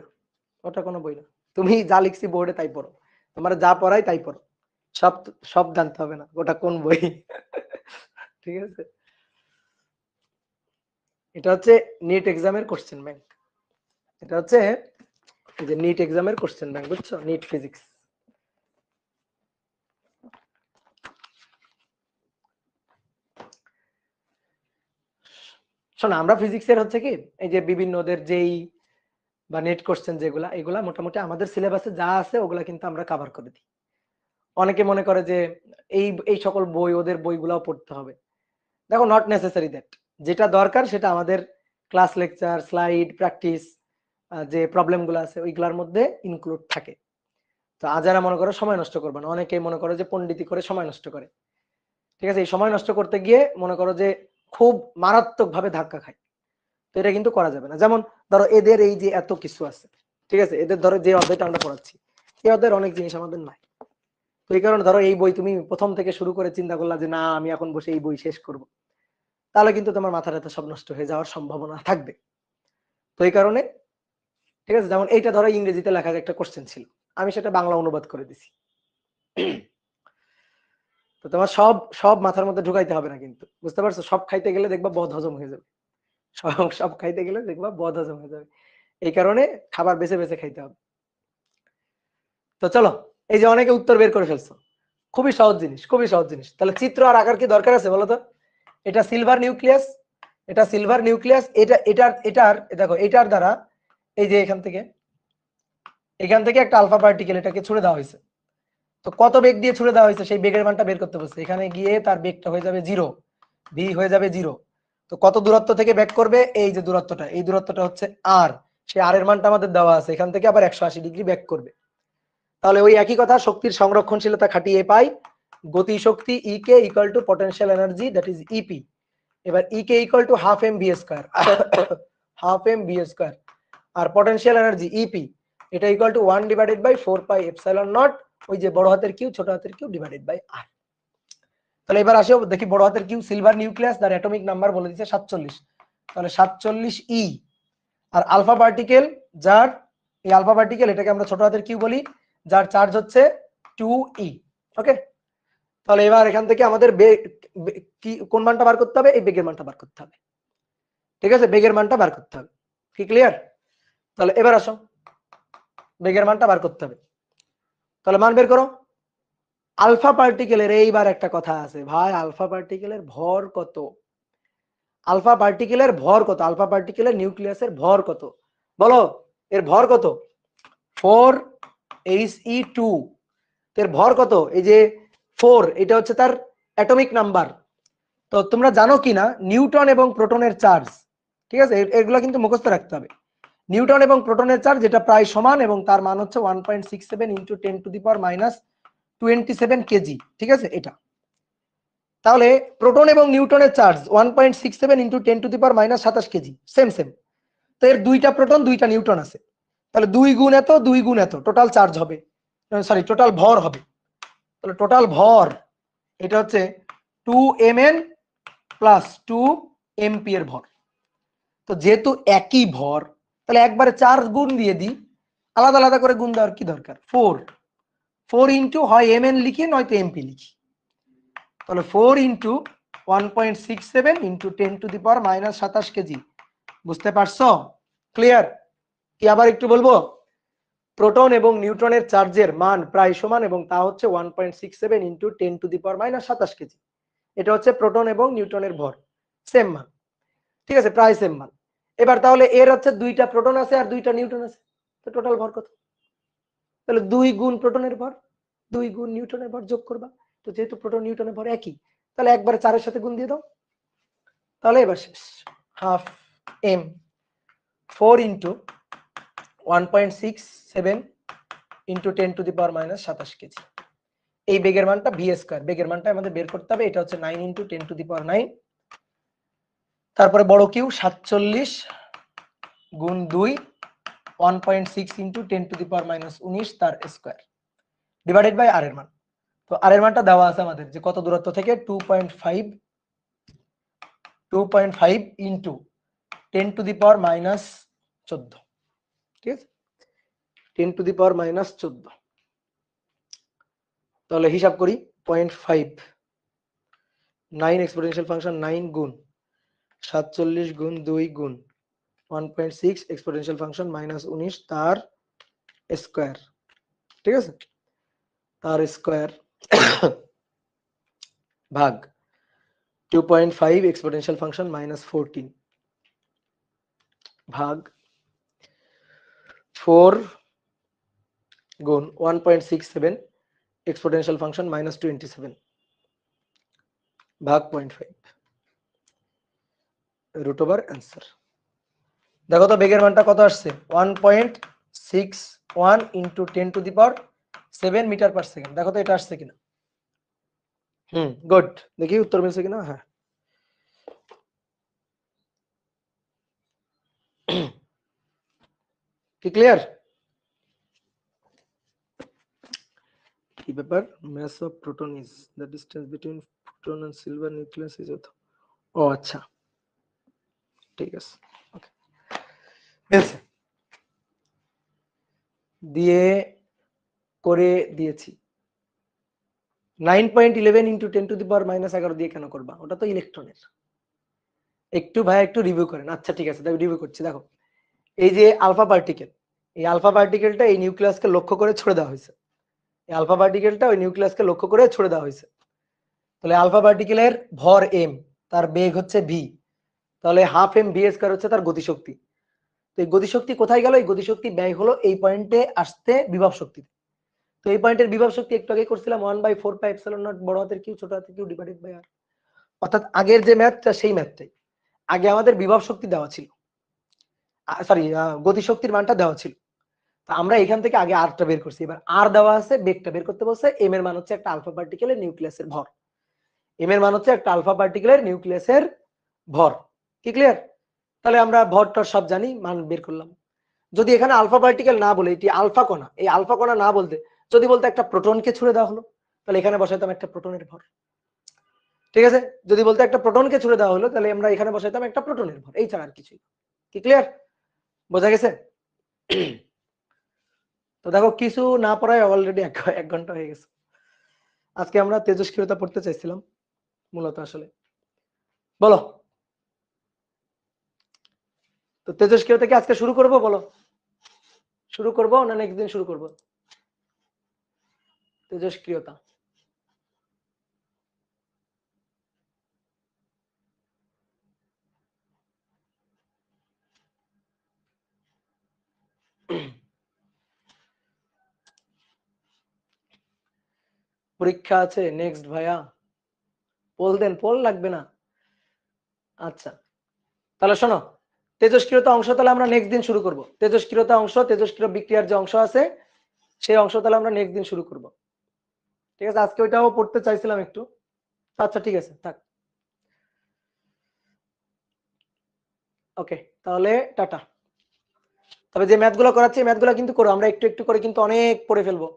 না, তুমি যা লিখছি বোর্ডে তাই পড়ো, তোমার যা পড়াই তাই পড়ো, সব জানতে হবে না ওটা কোন বই। ঠিক আছে? এটা হচ্ছে নিট এক্সামের কোশ্চেন ব্যাংক, এটা হচ্ছে এই যে নিট এক্সামের কোশ্চেন ব্যাংক, বুঝছো? NEET physics. শোনো আমরা ফিজিক্সের হচ্ছে কি এই যে বিভিন্ন ওদের যেই বা নেট কোশ্চেন যেগুলা, এগুলা মোটামুটি আমাদের সিলেবাসে যা আছে ওগুলা কিন্তু আমরা কভার করে দিই। অনেকে মনে করে যে এই সকল বই ওদের বইগুলাও পড়তে হবে। দেখো নট নেসেসারি দ্যাট। যেটা দরকার সেটা আমাদের ক্লাস লেকচার স্লাইড প্র্যাকটিস যে প্রবলেমগুলো আছে ওইগুলোর মধ্যে ইনক্লুড থাকে। তো যারা মনে করো সময় নষ্ট করবে না, অনেকে মনে করো যে পণ্ডিতি করে সময় নষ্ট করে, ঠিক আছে? এই সময় নষ্ট করতে গিয়ে মনে করো যে খুব মারাত্মক ভাবে ধাক্কা খায়, তো এটা কিন্তু করা যাবে না। যেমন ধরো এদের এই যে এত কিছু আছে, ঠিক আছে? এদের ধরো যে অধ্যায়টা আমরা পড়াচ্ছি এই অধ্যায়ের অনেক জিনিস আমাদের নাই, তো এই কারণে ধরো এই বই তুমি প্রথম থেকে শুরু করে চিন্তা করলা যে না আমি এখন বসে এই বই শেষ করব, তাহলে কিন্তু তোমার মাথার এত সব নষ্ট হয়ে যাওয়ার সম্ভাবনা থাকবে। তো এই কারণে ঠিক আছে, যেমন এইটা ধরো ইংরেজিতে লেখা একটা কোশ্চেন ছিল, আমি সেটা বাংলা অনুবাদ করে দিছি। তো তোমার সব মাথার মধ্যে ঢুকাইতে হবে না, কিন্তু বুঝতে পারছো? সব খাইতে গেলে দেখবা বদ হজম হয়ে যাবে, সব খাইতে গেলে দেখবা বদ হজম হয়ে যাবে, এই কারণে খাবার বেছে বেছে খাইতে হবে। তো চলো এই যে অনেকে উত্তর বের করে ফেলছো, খুবই সহজ জিনিস। তাহলে চিত্র আর আকার কি দরকার আছে বলো তো? এটা সিলভার নিউক্লিয়াস, এটার দেখো এটার দ্বারা এই যে এখান থেকে এখান থেকে একটা আলফা পার্টিকেল এটাকে ছুড়ে দেওয়া হয়েছে। তো কত বেগ দিয়ে ছুড়ে দেওয়া হয়েছে সেই বেগের মানটা বের করতে বলছে। এখানে গিয়ে তার বেগটা হয়ে যাবে 0, ভি হয়ে যাবে 0। তো কত দূরত্ব থেকে ব্যাক করবে, এই যে দূরত্বটা, এই দূরত্বটা হচ্ছে আর, সেই আর এর মানটা আমাদের দেওয়া আছে। এখান থেকে আবার 180 ডিগ্রি ব্যাক করবে। তাহলে ওই একই কথা, শক্তির সংরক্ষণশীলতা খাটিয়ে পাই গতি শক্তি E K equal to potential energy that is EP. এবার E K equal to half m v square, half m v square, আর পটেনশিয়াল এনার্জি ইপি এটা equal to 1 divided by 4 pi epsilon nought, ওই যে বড় হাতের Q ছোট হাতের Q divided by আর। তাহলে এবার আসো দেখি বড় হাতের কিউ সিলভার নিউক্লিয়াস, তার অ্যাটমিক নাম্বার বলে দিচ্ছে 47। তাহলে 47 ই, আর আলফা পার্টিকেল যার, এই আলফা পার্টিকেল এটাকে আমরা ছোট হাতের কিউ বলি, যার চার্জ হচ্ছে 2e। ওকে, তাহলে এবার এখান থেকে আমাদের কি কোন মানটা বার করতে হবে, এই বেগের মানটা বার করতে হবে। ঠিক আছে, বেগের মানটা বার করতে হবে। কি ক্লিয়ার? তাহলে এবার আসো বেগের মানটা বার করতে হবে। তাহলে মান বের করো। আলফা পার্টিকেলের এইবার একটা কথা আছে ভাই, আলফা পার্টিকেলের ভর কত? আলফা পার্টিকেলের ভর কত? আলফা পার্টিকেলের নিউক্লিয়াসের ভর কত বলো? এর ভর কত? 4He2। এর ভর কত? এই যে 4, এটা হচ্ছে তার অ্যাটমিক নাম্বার। তো তোমরা জানো কিনা নিউটন এবং প্রোটনের চার্জ, ঠিক আছে, এগুলো কিন্তু মুখস্থ রাখতে হবে। নিউটন এবং প্রোটনের চার্জ যেটা প্রায় সমান এবং তার মান হচ্ছে 1.67 into 10 to the power minus 27 KG. ঠিক আছে, এটা তাহলে প্রোটন এবং নিউটনের charge 1.67 into 10 to the power minus 27 KG, same same. তো এর দুইটা প্রোটন দুইটা নিউটন আছে, তাহলে 2 গুণ এত 2 গুণ এত টোটাল চার্জ হবে, সরি টোটাল ভর হবে। তাহলে টোটাল ভর এটা হচ্ছে 2mn প্লাস 2mp এর ভর। তো যেহেতু একই ভর, তাহলে একবারে 4 গুণ দিয়ে দিই, আলাদা আলাদা করে গুণ দেওয়ার কি দরকার? 4 ইন্টু হয় mn লিখি নয়তো mp লিখি। তাহলে 4 into 1.67 into 10 to the power minus 27 KG. বুঝতে পারছো? ক্লিয়ার? কি আবার একটু বলবো? প্রোটন এবং নিউট্রনের চার্জের মান প্রায় সমান এবং তা হচ্ছে 1.67 into 10 to the power minus 27 KG. এটা হচ্ছে প্রোটন এবং নিউট্রনের ভর, সেম মান। ঠিক আছে, প্রায় সেম মান। এবার তাহলে এর হচ্ছে দুইটা প্রোটন আছে আর দুইটা নিউট্রন আছে, তো টোটাল ভর কত? তাহলে 2 গুণ প্রোটনের ভর 2 গুণ নিউট্রনের ভর যোগ করবা। তো যেহেতু প্রোটন নিউট্রনের ভর একই, তাহলে একবারে 4 এর সাথে গুণ দিয়ে দাও। তাহলে এবার শেষ। Half M 4 into 1.67 into 10 to the power minus 27 KG. এই বেগের মানটা ভি স্কয়ার, বেগের মানটা আমাদের বের করতে হবে। এটা হচ্ছে 9 ইন্টু 10 টু দি পাওয়ার 9। তারপরে বড় কিউ 47 গুণ 2 1.6 into 10 to the power minus 19 তার স্কয়ার ডিভাইডেড বাই আর এর মান। তো আর এর মানটা দেওয়া আছে আমাদের যে কত দূরত্ব থেকে, 2.5 into 10 to the power minus 14। ঠিক আছে, 10 টু দি পাওয়ার মাইনাস 14। তাহলে হিসাব করি, 0.5 9 এক্সপোনেনশিয়াল ফাংশন 9 গুণ 47 গুণ 2 গুণ 1.6 এক্সপোনেনশিয়াল ফাংশন মাইনাস 19 তার স্কয়ার। ঠিক আছে, তার স্কয়ার ভাগ 2.5 এক্সপোনেনশিয়াল ফাংশন মাইনাস 14 ভাগ 4 গুণ 1.67 এক্সপোনেনশিয়াল ফাংশন মাইনাস 27 ভাগ 0.5 রুট ওভার অ্যান্সার। দেখো তো বেগের মানটা কত আসছে, 1.61 into 10 to the power 7 metre per second. দেখো তো এটা আসছে কিনা। গুড, দেখি উত্তর মিলছে কিনা। হ্যাঁ, কি ক্লিয়ার? কি ব্যাপার? mass of proton is the distance between proton and silver nucleus is what? ও আচ্ছা, ঠিক আছে, ওকে, মিলছে। দিয়ে করে দিয়েছি। 9.11 into 10 to the power minus 11 দিয়ে কেন করবা? ওটা তো ইলেকট্রনের। একটু ভাই একটু রিভিউ করেন। আচ্ছা ঠিক আছে, তাই রিভিউ করছি। দেখো এই যে আলফা পার্টিকেল, এই আলফা পার্টিকেলটা এই নিউক্লিয়াসকে লক্ষ্য করে ছুড়ে দেওয়া হয়েছে। এই আলফা পার্টিকেলটা ওই নিউক্লিয়াসকে লক্ষ্য করে ছুড়ে দেওয়া হয়েছে। তাহলে আলফা পার্টিকেলের ভর এম, তার বেগ হচ্ছে ভি, তাহলে হাফ এম ভি স্কয়ার হচ্ছে তার গতিশক্তি। তো এই গতিশক্তি কোথায় গেল? এই গতিশক্তি ব্যয় হলো এই পয়েন্টে আসতে বিভব শক্তিতে। তো এই পয়েন্টের বিভব শক্তি একটু আগে করছিলাম 1/4 পাই এপসিলন নট বড় হাতের কিউ ছোট হাতের কিউ ডিভাইডেড বাই আর। অর্থাৎ আগের যে ম্যাথটা সেই ম্যাথটাই। আগে আমাদের বিভব শক্তি দেওয়া ছিল, সরি গতিশক্তির মানটা দেওয়া ছিল। আমরা এখান থেকে আগে আরটা বের করছি, এবার আর দেওয়া আছে, বেগটা বের করতে বলছে। এম এর মান হচ্ছে একটা আলফা পার্টিকেলের নিউক্লিয়াসের ভর। এম এর মান হচ্ছে একটা আলফা পার্টিকেলের নিউক্লিয়াসের ভর। কি ক্লিয়ার? তাহলে আমরা ভরটার সব জানি, মান বের করলাম। যদি এখানে আলফা পার্টিকেল না বলে এটি আলফা কণা, এই আলফা কণা না বলতে যদি বলতে একটা প্রোটনকে ছুড়ে দেওয়া হলো, তাহলে এখানে বসাইতাম একটা প্রোটনের ভর। ঠিক আছে? যদি বলতে একটা প্রোটনকে ছুড়ে দেওয়া হলো, তাহলে আমরা এখানে বসাইতাম একটা প্রোটনের ভর। এই ছাড়া আর কিছুই। কি ক্লিয়ার? বোঝা গেছে? তো দেখো কিছু না পড়ায় অলরেডি 1 ঘন্টা হয়ে গেছে। আজকে আমরা তেজস্ক্রিয়তা পড়তে চাইছিলাম মূলত। আসলে বলো, তো তেজস্ক্রিয়তা কি আজকে শুরু করব? বলো, শুরু করব না নেক্সট দিন শুরু করব? তেজস্ক্রিয়তা পরীক্ষা আছে নেক্সট ভাইয়া, পোল দেন, পোল লাগবে না। আচ্ছা তাহলে শোনো, তেজস্ক্রিয়তা অংশ তাহলে আমরা নেক্সট দিন শুরু করব। তেজস্ক্রিয়তা অংশ, তেজস্ক্রিয় বিক্রিয়ার যে অংশ আছে সেই অংশ তাহলে আমরা নেক্সট দিন শুরু করব। ঠিক আছে? আজকে ওইটাও পড়তে চাইছিলাম একটু। আচ্ছা ঠিক আছে, থাক। ওকে, তাহলে টাটা। তবে যে ম্যাথগুলো করাচ্ছি ম্যাথগুলো কিন্তু করো, আমরা একটু একটু করে কিন্তু অনেক পড়ে ফেলবো।